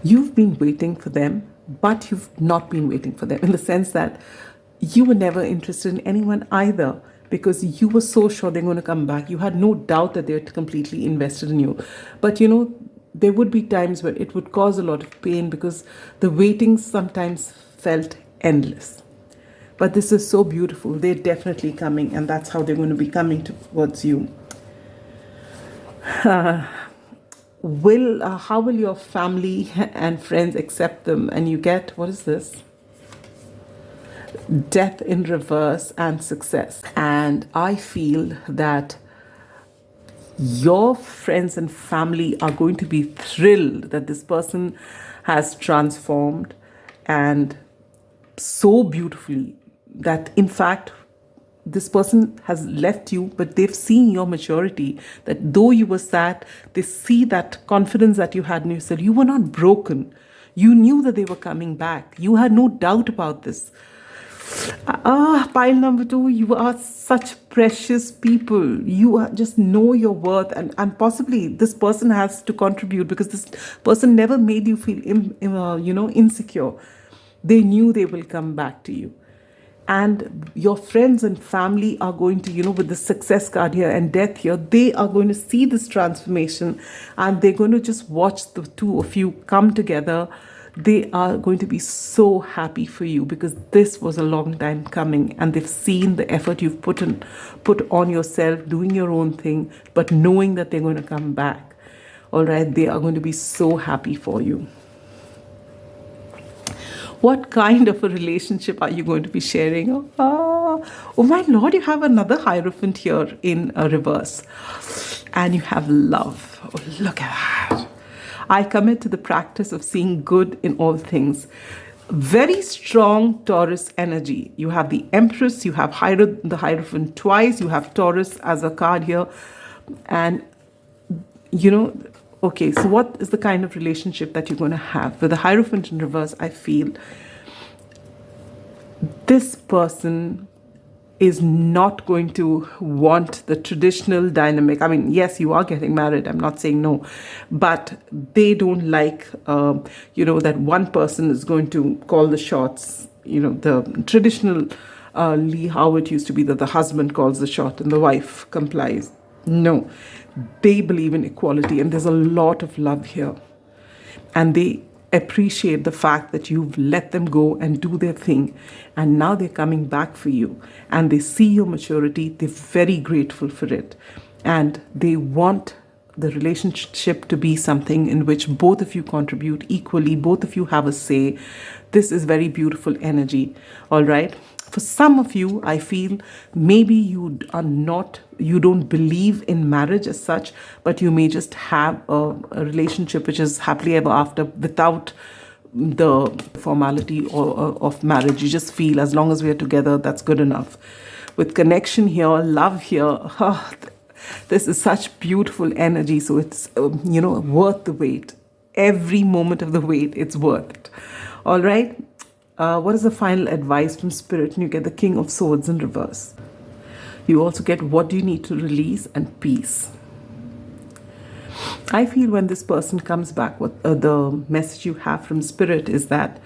S1: You've been waiting for them, but you've not been waiting for them, in the sense that you were never interested in anyone either, because you were so sure they're going to come back. You had no doubt that they're completely invested in you. But there would be times where it would cause a lot of pain because the waiting sometimes felt endless. But this is so beautiful. They're definitely coming, and that's how they're going to be coming towards you. How will your family and friends accept them? And you get, what is this? Death in reverse and success. And I feel that your friends and family are going to be thrilled that this person has transformed, and so beautifully that in fact this person has left you, but they've seen your maturity, that though you were sad, they see that confidence that you had in yourself. You were not broken. You knew that they were coming back. You had no doubt about this. Pile number 2, you are such precious people. You just know your worth, and possibly this person has to contribute, because this person never made you feel insecure. They knew they will come back to you. And your friends and family are going to, with the success card here and death here, they are going to see this transformation, and they're going to just watch the two of you come together. They are going to be so happy for you, because this was a long time coming, and they've seen the effort you've put on yourself, doing your own thing, but knowing that they're going to come back. All right, they are going to be so happy for you. What kind of a relationship are you going to be sharing? Oh my Lord, you have another Hierophant here in a reverse. And you have love. Oh, look at that. I commit to the practice of seeing good in all things. Very strong Taurus energy. You have the Empress, you have the Hierophant twice, you have Taurus as a card here. And, okay, so what is the kind of relationship that you're going to have? With the Hierophant in reverse, I feel this person is not going to want the traditional dynamic. I mean, yes, you are getting married. I'm not saying no. But they don't like, that one person is going to call the shots. The traditional how it used to be that the husband calls the shot and the wife complies. No. They believe in equality, and there's a lot of love here. And they appreciate the fact that you've let them go and do their thing, and now they're coming back for you, and they see your maturity. They're very grateful for it, and they want the relationship to be something in which both of you contribute equally, both of you have a say. This is very beautiful energy. All right, for some of you, I feel maybe you don't believe in marriage as such, but you may just have a relationship which is happily ever after without the formality of marriage. You just feel as long as we are together, that's good enough. With connection here, love here, this is such beautiful energy. So it's, worth the wait. Every moment of the wait, it's worth it. All right. What is the final advice from Spirit? And you get the King of Swords in reverse. You also get what do you need to release and peace. I feel when this person comes back, what the message you have from Spirit is that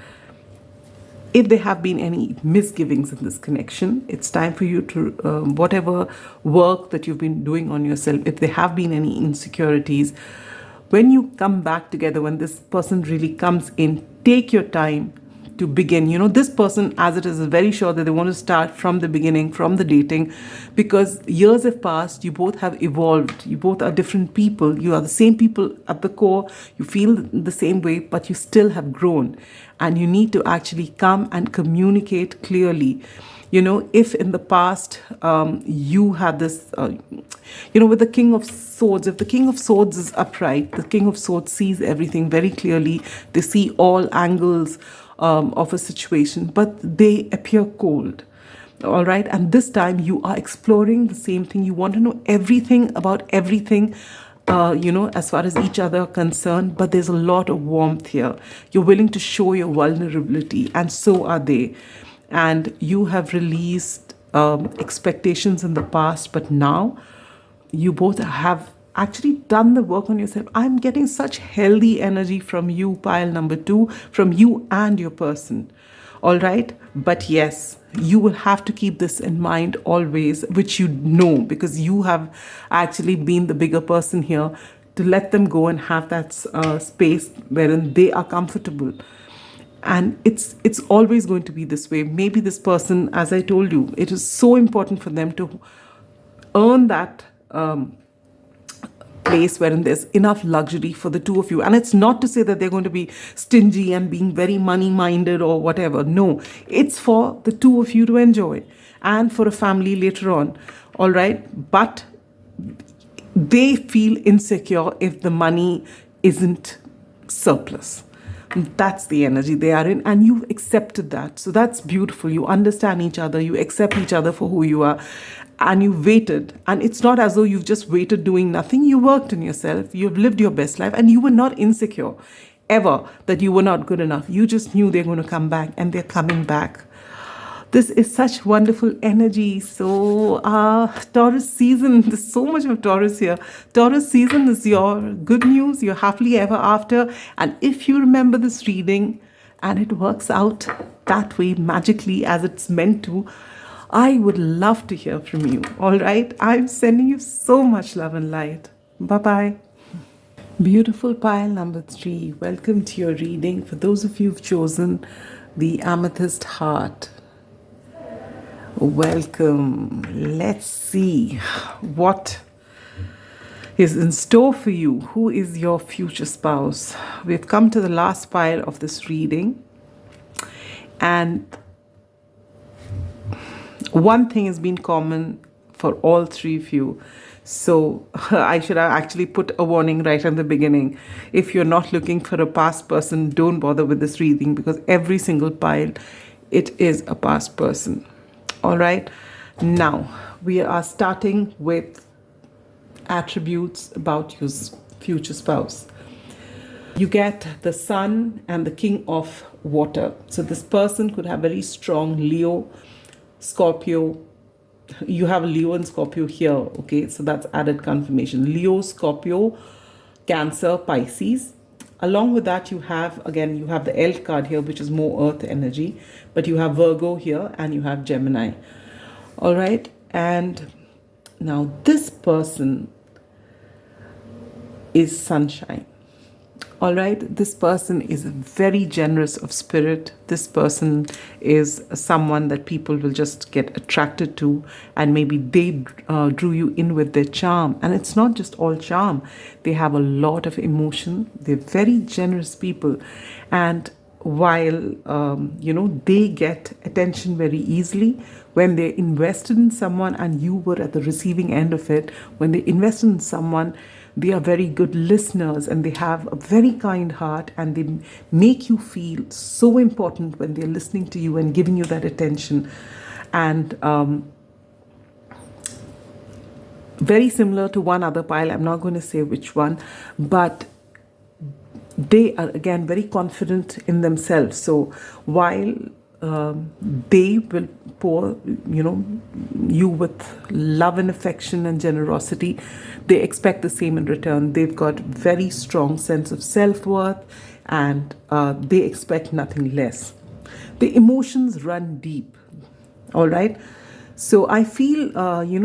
S1: if there have been any misgivings in this connection, it's time for you to, whatever work that you've been doing on yourself, if there have been any insecurities, when you come back together, when this person really comes in, take your time to begin. This person, as it is very sure that they want to start from the beginning, from the dating, because years have passed, you both have evolved, you both are different people, you are the same people at the core, you feel the same way, but you still have grown, and you need to actually come and communicate clearly. If in the past you had this, with the King of Swords, if the King of Swords is upright, the King of Swords sees everything very clearly. They see all angles of a situation, but they appear cold. All right. And this time you are exploring the same thing. You want to know everything about everything, as far as each other are concerned, but there's a lot of warmth here. You're willing to show your vulnerability, and so are they. And you have released expectations in the past, but now you both have actually done the work on yourself. I'm getting such healthy energy from you, pile number 2, from you and your person. All right. But yes, you will have to keep this in mind always, which because you have actually been the bigger person here, to let them go and have that space wherein they are comfortable. And it's always going to be this way. Maybe this person, as I told you, it is so important for them to earn that place wherein there's enough luxury for the two of you. And it's not to say that they're going to be stingy and being very money-minded or whatever. No, it's for the two of you to enjoy and for a family later on. All right. But they feel insecure if the money isn't surplus. That's the energy they are in, and you've accepted that. So that's beautiful. You understand each other, you accept each other for who you are, and you waited. And it's not as though you've just waited doing nothing. You worked on yourself, you've lived your best life, and you were not insecure ever that you were not good enough. You just knew they're going to come back, and they're coming back. This is such wonderful energy. So Taurus season, there's so much of Taurus here. Taurus season is your good news, your happily ever after. And if you remember this reading and it works out that way magically as it's meant to, I would love to hear from you. All right. I'm sending you so much love and light. Bye-bye. Beautiful pile number 3. Welcome to your reading. For those of you who've chosen the Amethyst Heart, welcome. Let's see what is in store for you. Who is your future spouse? We've come to the last pile of this reading. And one thing has been common for all three of you. So I should have actually put a warning right at the beginning. If you're not looking for a past person, don't bother with this reading, because every single pile, it is a past person. All right. Now we are starting with attributes about your future spouse. You get the Sun and the King of Water. So this person could have very strong Leo, Scorpio. You have a Leo and Scorpio here, okay? So that's added confirmation. Leo, Scorpio, Cancer, Pisces. Along with that, you have the Elk card here, which is more earth energy. But you have Virgo here and you have Gemini. All right? And now this person is sunshine. All right, this person is very generous of spirit. This person is someone that people will just get attracted to, and maybe they drew you in with their charm. And it's not just all charm. They have a lot of emotion. They're very generous people. And while, they get attention very easily, when they're invested in someone and you were at the receiving end of it, when they invested in someone, they are very good listeners and they have a very kind heart, and they make you feel so important when they're listening to you and giving you that attention. And very similar to one other pile, I'm not going to say which one, but they are again very confident in themselves. So while they will pour, you with love and affection and generosity, they expect the same in return. They've got very strong sense of self-worth, and they expect nothing less. The emotions run deep. All right. So I feel,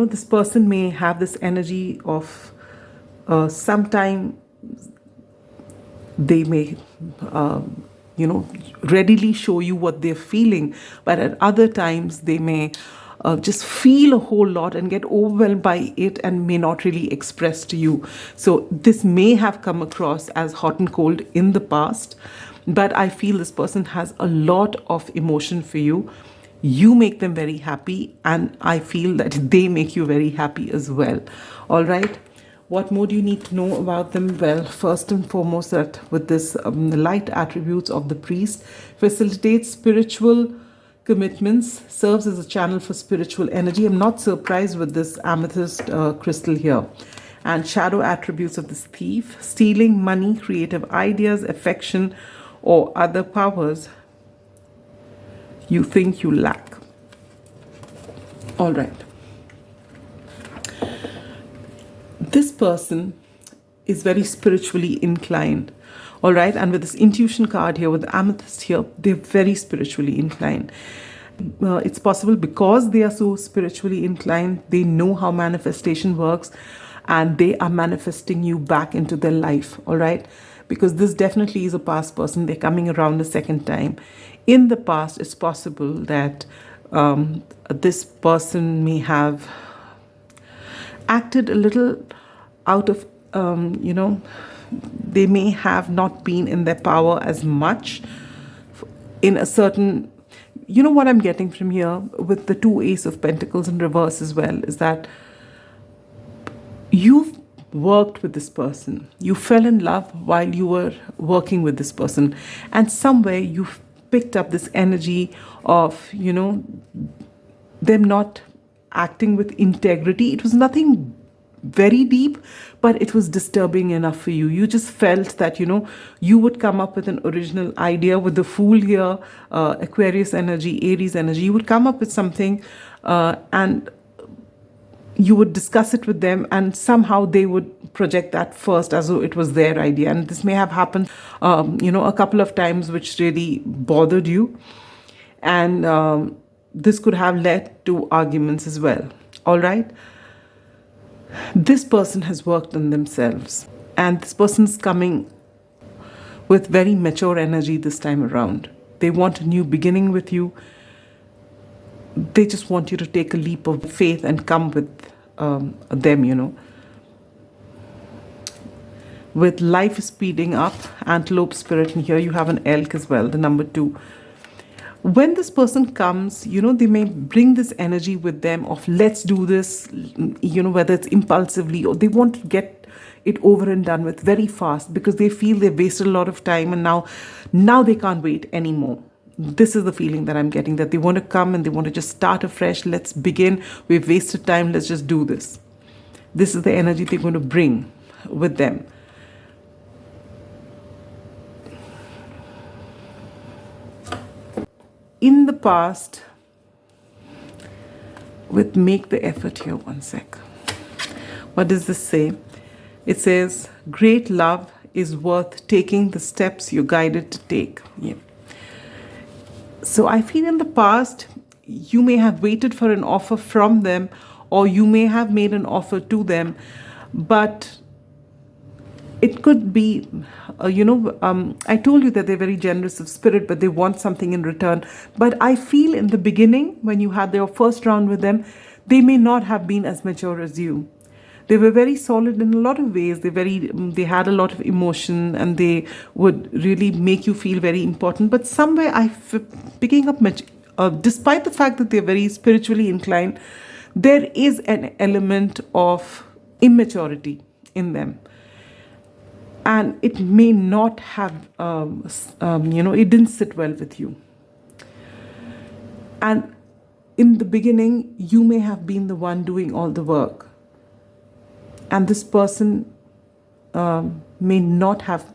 S1: this person may have this energy of sometime they may, readily show you what they're feeling, but at other times they may just feel a whole lot and get overwhelmed by it and may not really express to you. So this may have come across as hot and cold in the past, but I feel this person has a lot of emotion for you. You make them very happy, and I feel that they make you very happy as well. All right. What more do you need to know about them? Well, first and foremost, that with this the light attributes of the priest, facilitates spiritual commitments, serves as a channel for spiritual energy. I'm not surprised with this amethyst crystal here. And shadow attributes of this thief, stealing money, creative ideas, affection, or other powers you think you lack. All right. This person is very spiritually inclined. All right. And with this intuition card here, with the amethyst here, they're very spiritually inclined. It's possible because they are so spiritually inclined, they know how manifestation works, and they are manifesting you back into their life. All right. Because this definitely is a past person. They're coming around a second time. In the past, it's possible that this person may have acted a little out of, they may have not been in their power as much in a certain, what I'm getting from here with the 2 Ace of Pentacles in reverse as well, is that you've worked with this person. You fell in love while you were working with this person. And somewhere you've picked up this energy of, them not acting with integrity. It was nothing very deep, but it was disturbing enough for you. You just felt that, you would come up with an original idea with the Fool here, Aquarius energy, Aries energy. You would come up with something and you would discuss it with them, and somehow they would project that first as though it was their idea. And this may have happened, a couple of times, which really bothered you. And this could have led to arguments as well. All right. This person has worked on themselves, and this person's coming with very mature energy this time around. They want a new beginning with you. They just want you to take a leap of faith and come with them, With life speeding up, antelope spirit, and here you have an elk as well, the number 2. When this person comes, they may bring this energy with them of let's do this, whether it's impulsively or they want to get it over and done with very fast because they feel they've wasted a lot of time and now they can't wait anymore. This is the feeling that I'm getting, that they want to come and they want to just start afresh. Let's begin. We've wasted time. Let's just do this. This is the energy they're going to bring with them. In the past, with make the effort here, one sec. What does this say? It says, great love is worth taking the steps you're guided to take. Yeah. So I feel in the past, you may have waited for an offer from them, or you may have made an offer to them, but it could be, I told you that they're very generous of spirit, but they want something in return. But I feel in the beginning, when you had your first round with them, they may not have been as mature as you. They were very solid in a lot of ways. They had a lot of emotion, and they would really make you feel very important. But somewhere picking up, despite the fact that they're very spiritually inclined, there is an element of immaturity in them. And it may not have, it didn't sit well with you. And in the beginning, you may have been the one doing all the work. And this person may not have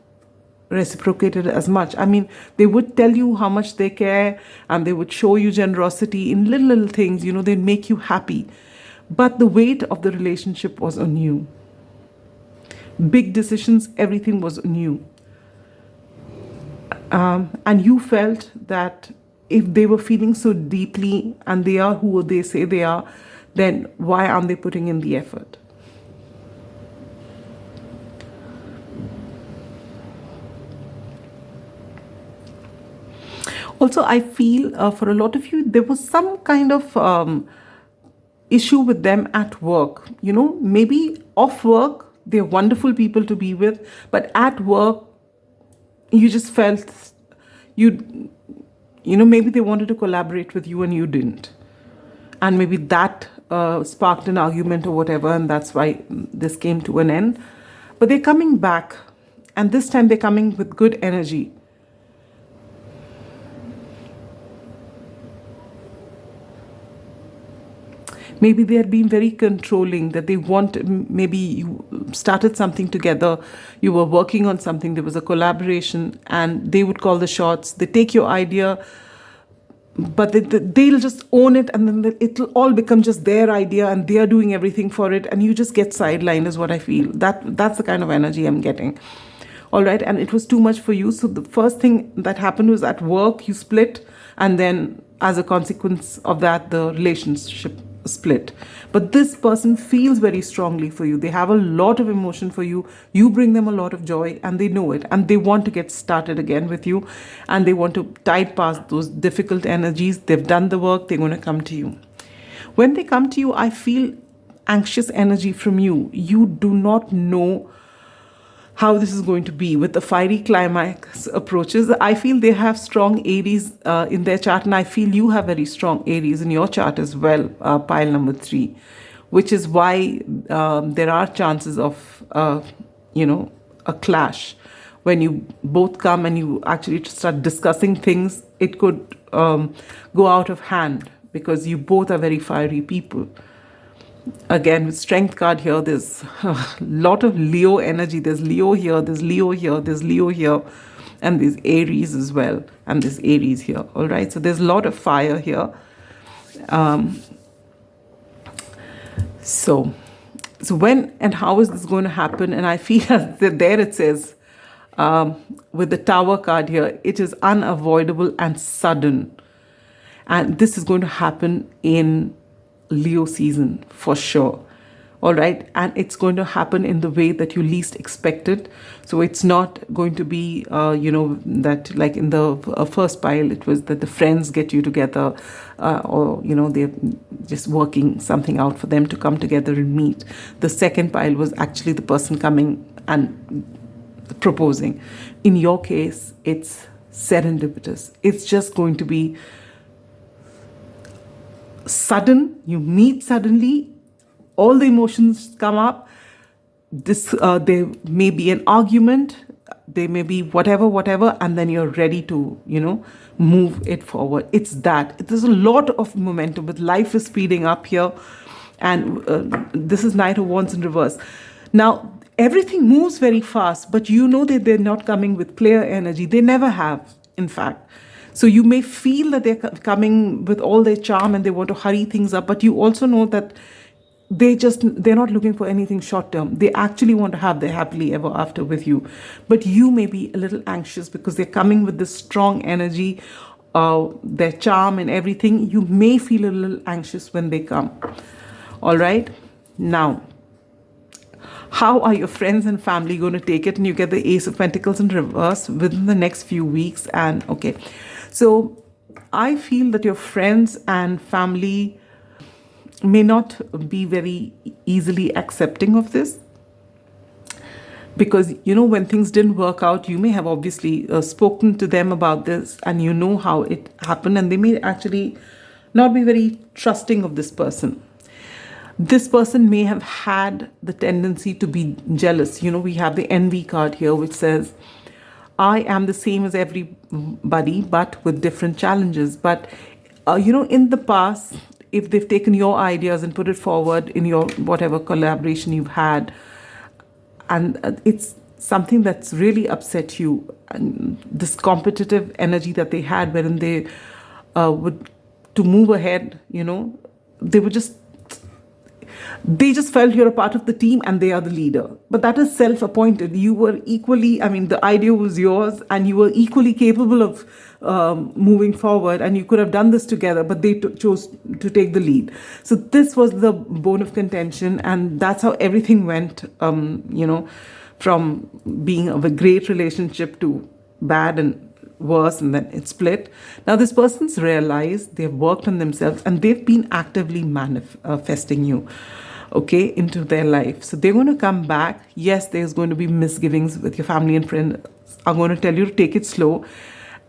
S1: reciprocated as much. I mean, they would tell you how much they care, and they would show you generosity in little things, they'd make you happy. But the weight of the relationship was on you. Big decisions, everything was on you. And you felt that if they were feeling so deeply and they are who they say they are, then why aren't they putting in the effort? Also, I feel for a lot of you, there was some kind of issue with them at work. Maybe off work, they're wonderful people to be with, but at work, you just felt maybe they wanted to collaborate with you and you didn't. And maybe that sparked an argument or whatever, and that's why this came to an end. But they're coming back, and this time they're coming with good energy. Maybe they had been very controlling, that maybe you started something together, you were working on something, there was a collaboration, and they would call the shots. They take your idea, but they'll just own it, and then it'll all become just their idea, and they're doing everything for it, and you just get sidelined is what I feel. That's the kind of energy I'm getting. All right, and it was too much for you. So the first thing that happened was at work, you split, and then as a consequence of that, the relationship split. But this person feels very strongly for you. They have a lot of emotion for you. You bring them a lot of joy, and they know it, and they want to get started again with you, and they want to tide past those difficult energies. They've done the work. They're going to come to you. When they come to you, I feel anxious energy from you. You do not know how this is going to be with the fiery climax approaches. I feel they have strong Aries in their chart, and I feel you have very strong Aries in your chart as well, pile number 3, which is why there are chances of, a clash. When you both come and you actually start discussing things, it could go out of hand because you both are very fiery people. Again, with Strength card here, there's a lot of Leo energy. There's Leo here, there's Leo here, there's Leo here, and there's Aries as well, and there's Aries here. All right, so there's a lot of fire here. So when and how is this going to happen? And I feel that there it says, with the Tower card here, it is unavoidable and sudden. And this is going to happen in Leo season for sure. All right, and it's going to happen in the way that you least expect it. So it's not going to be that like in the first pile it was that the friends get you together, or they're just working something out for them to come together and meet. The second pile was actually the person coming and proposing. In your case, it's serendipitous. It's just going to be sudden, you meet suddenly, all the emotions come up. There may be an argument, there may be whatever, and then you're ready to, move it forward. It's that. There's a lot of momentum, but life is speeding up here. And this is Knight of Wands in reverse. Now, everything moves very fast, but you know that they're not coming with clear energy. They never have, in fact. So you may feel that they're coming with all their charm and they want to hurry things up, but you also know that they're not looking for anything short term. They actually want to have their happily ever after with you. But you may be a little anxious because they're coming with this strong energy, their charm and everything. You may feel a little anxious when they come. All right. Now, how are your friends and family going to take it? And you get the Ace of Pentacles in reverse within the next few weeks. And okay, so I feel that your friends and family may not be very easily accepting of this, because when things didn't work out, you may have obviously spoken to them about this and you know how it happened, and they may actually not be very trusting of this person. This person may have had the tendency to be jealous. We have the envy card here, which says, I am the same as everybody, but with different challenges. But, in the past, if they've taken your ideas and put it forward in your whatever collaboration you've had, and it's something that's really upset you, and this competitive energy that they had, wherein they would, to move ahead, they just felt you're a part of the team and they are the leader. But that is self-appointed. You were equally, the idea was yours and you were equally capable of moving forward, and you could have done this together, but they chose to take the lead. So this was the bone of contention, and that's how everything went, from being of a great relationship to bad and worse, and then it split. Now this person's realized they've worked on themselves and they've been actively manifesting you, into their life. So they're going to come back. Yes, there's going to be misgivings with your family and friends. I'm going to tell you to take it slow,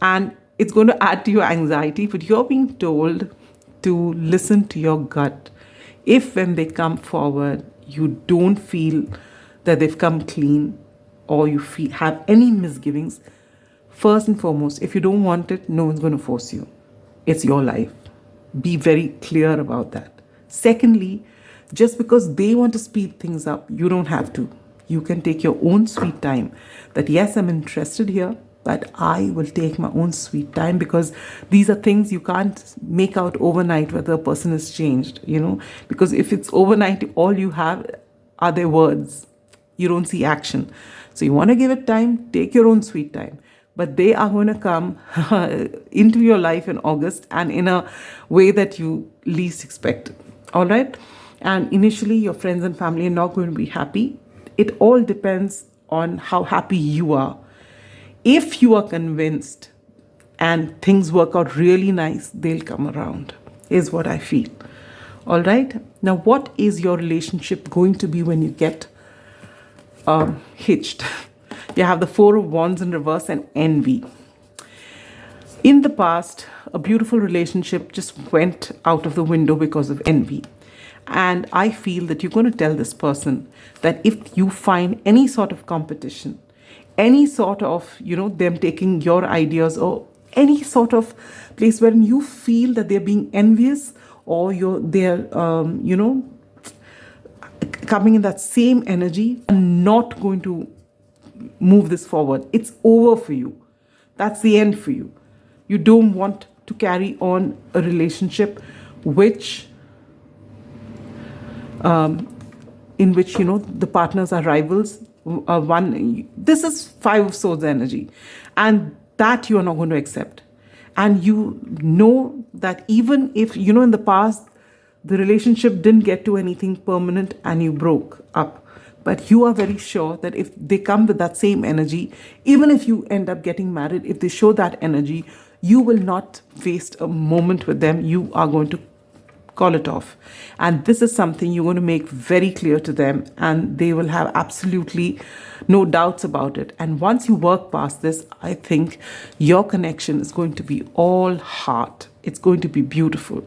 S1: and it's going to add to your anxiety, but you're being told to listen to your gut. If when they come forward, you don't feel that they've come clean, or you have any misgivings, first and foremost, if you don't want it, no one's going to force you. It's your life. Be very clear about that. Secondly, just because they want to speed things up, you don't have to. You can take your own sweet time. That yes, I'm interested here, but I will take my own sweet time, because these are things you can't make out overnight whether a person has changed, because if it's overnight, all you have are their words. You don't see action. So you want to give it time, take your own sweet time. But they are going to come into your life in August, and in a way that you least expect. All right? And initially, your friends and family are not going to be happy. It all depends on how happy you are. If you are convinced and things work out really nice, they'll come around, is what I feel. All right? Now, what is your relationship going to be when you get hitched? You have the Four of Wands in reverse and envy. In the past, a beautiful relationship just went out of the window because of envy. And I feel that you're going to tell this person that if you find any sort of competition, any sort of, them taking your ideas, or any sort of place where you feel that they're being envious, or they're coming in that same energy, and not going to move this forward. It's over for you. That's the end for you. You don't want to carry on a relationship in which the partners are rivals. This is Five of Swords energy, and that you are not going to accept. And you know that even if in the past the relationship didn't get to anything permanent and you broke up, but you are very sure that if they come with that same energy, even if you end up getting married, if they show that energy, you will not waste a moment with them. You are going to call it off. And this is something you're going to make very clear to them, and they will have absolutely no doubts about it. And once you work past this, I think your connection is going to be all heart. It's going to be beautiful.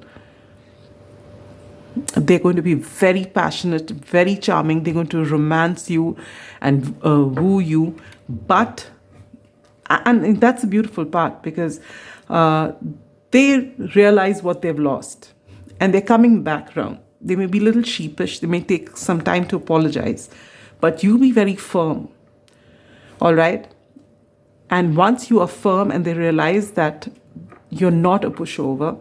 S1: They're going to be very passionate, very charming. They're going to romance you and woo you. But, and that's a beautiful part, because they realize what they've lost and they're coming back round. They may be a little sheepish. They may take some time to apologize, but you be very firm. All right. And once you are firm and they realize that you're not a pushover,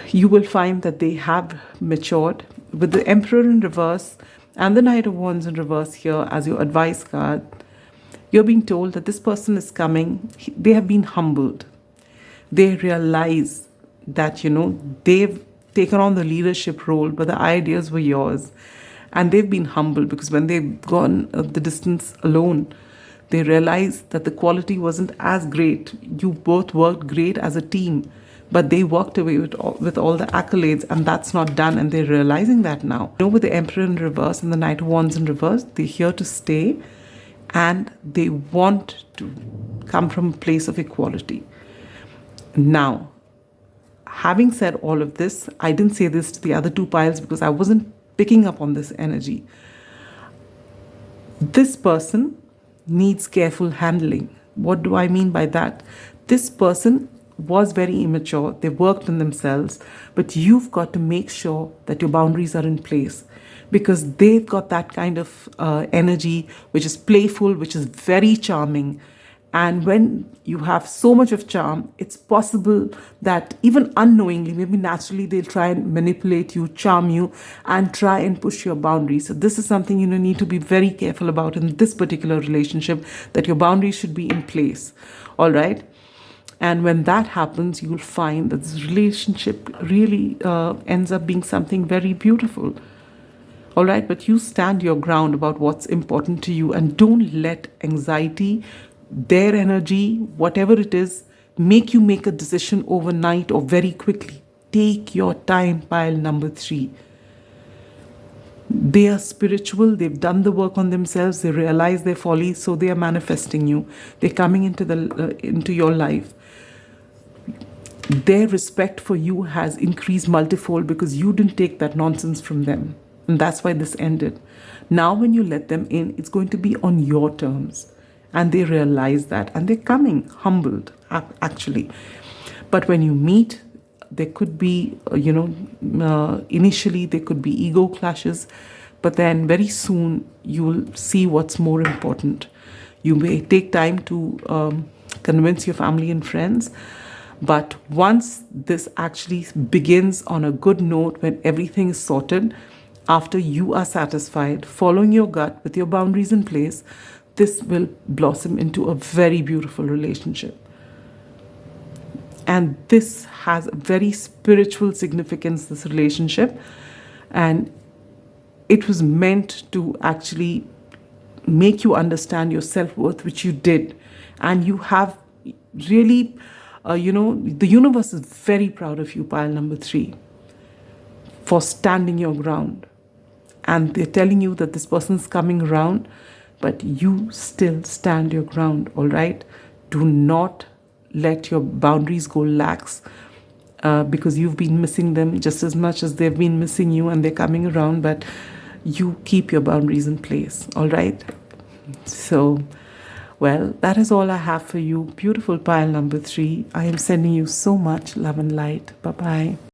S1: you will find that they have matured. With the Emperor in reverse and the Knight of Wands in reverse here as your advice card, you're being told that this person is coming. They have been humbled. They realize that, they've taken on the leadership role, but the ideas were yours. And they've been humbled because when they've gone the distance alone, they realized that the quality wasn't as great. You both worked great as a team, but they walked away with all the accolades, and that's not done, and they're realizing that now. With the Emperor in reverse and the Knight of Wands in reverse, they're here to stay, and they want to come from a place of equality. Now, having said all of this, I didn't say this to the other two piles because I wasn't picking up on this energy. This person needs careful handling. What do I mean by that? This person was very immature. They worked on themselves, but you've got to make sure that your boundaries are in place, because they've got that kind of energy, which is playful, which is very charming. And when you have so much of charm, it's possible that even unknowingly, maybe naturally, they'll try and manipulate you, charm you, and try and push your boundaries. So this is something you need to be very careful about in this particular relationship, that your boundaries should be in place. All right. And when that happens, you'll find that this relationship really ends up being something very beautiful. All right. But you stand your ground about what's important to you, and don't let anxiety, their energy, whatever it is, make you make a decision overnight or very quickly. Take your time, pile number 3. They are spiritual. They've done the work on themselves. They realize their folly, so they are manifesting you. They're coming into your life. Their respect for you has increased multifold because you didn't take that nonsense from them. And that's why this ended. Now when you let them in, it's going to be on your terms. And they realize that, and they're coming humbled, actually. But when you meet, there could be, initially there could be ego clashes, but then very soon you'll see what's more important. You may take time to convince your family and friends, but once this actually begins on a good note, when everything is sorted, after you are satisfied, following your gut with your boundaries in place, this will blossom into a very beautiful relationship. And this has a very spiritual significance, this relationship. And it was meant to actually make you understand your self-worth, which you did. And you have really, the universe is very proud of you, pile number 3, for standing your ground. And they're telling you that this person's coming around, but you still stand your ground, all right? Do not let your boundaries go lax because you've been missing them just as much as they've been missing you, and they're coming around, but you keep your boundaries in place, all right? So, well, that is all I have for you. Beautiful pile number 3. I am sending you so much love and light. Bye-bye.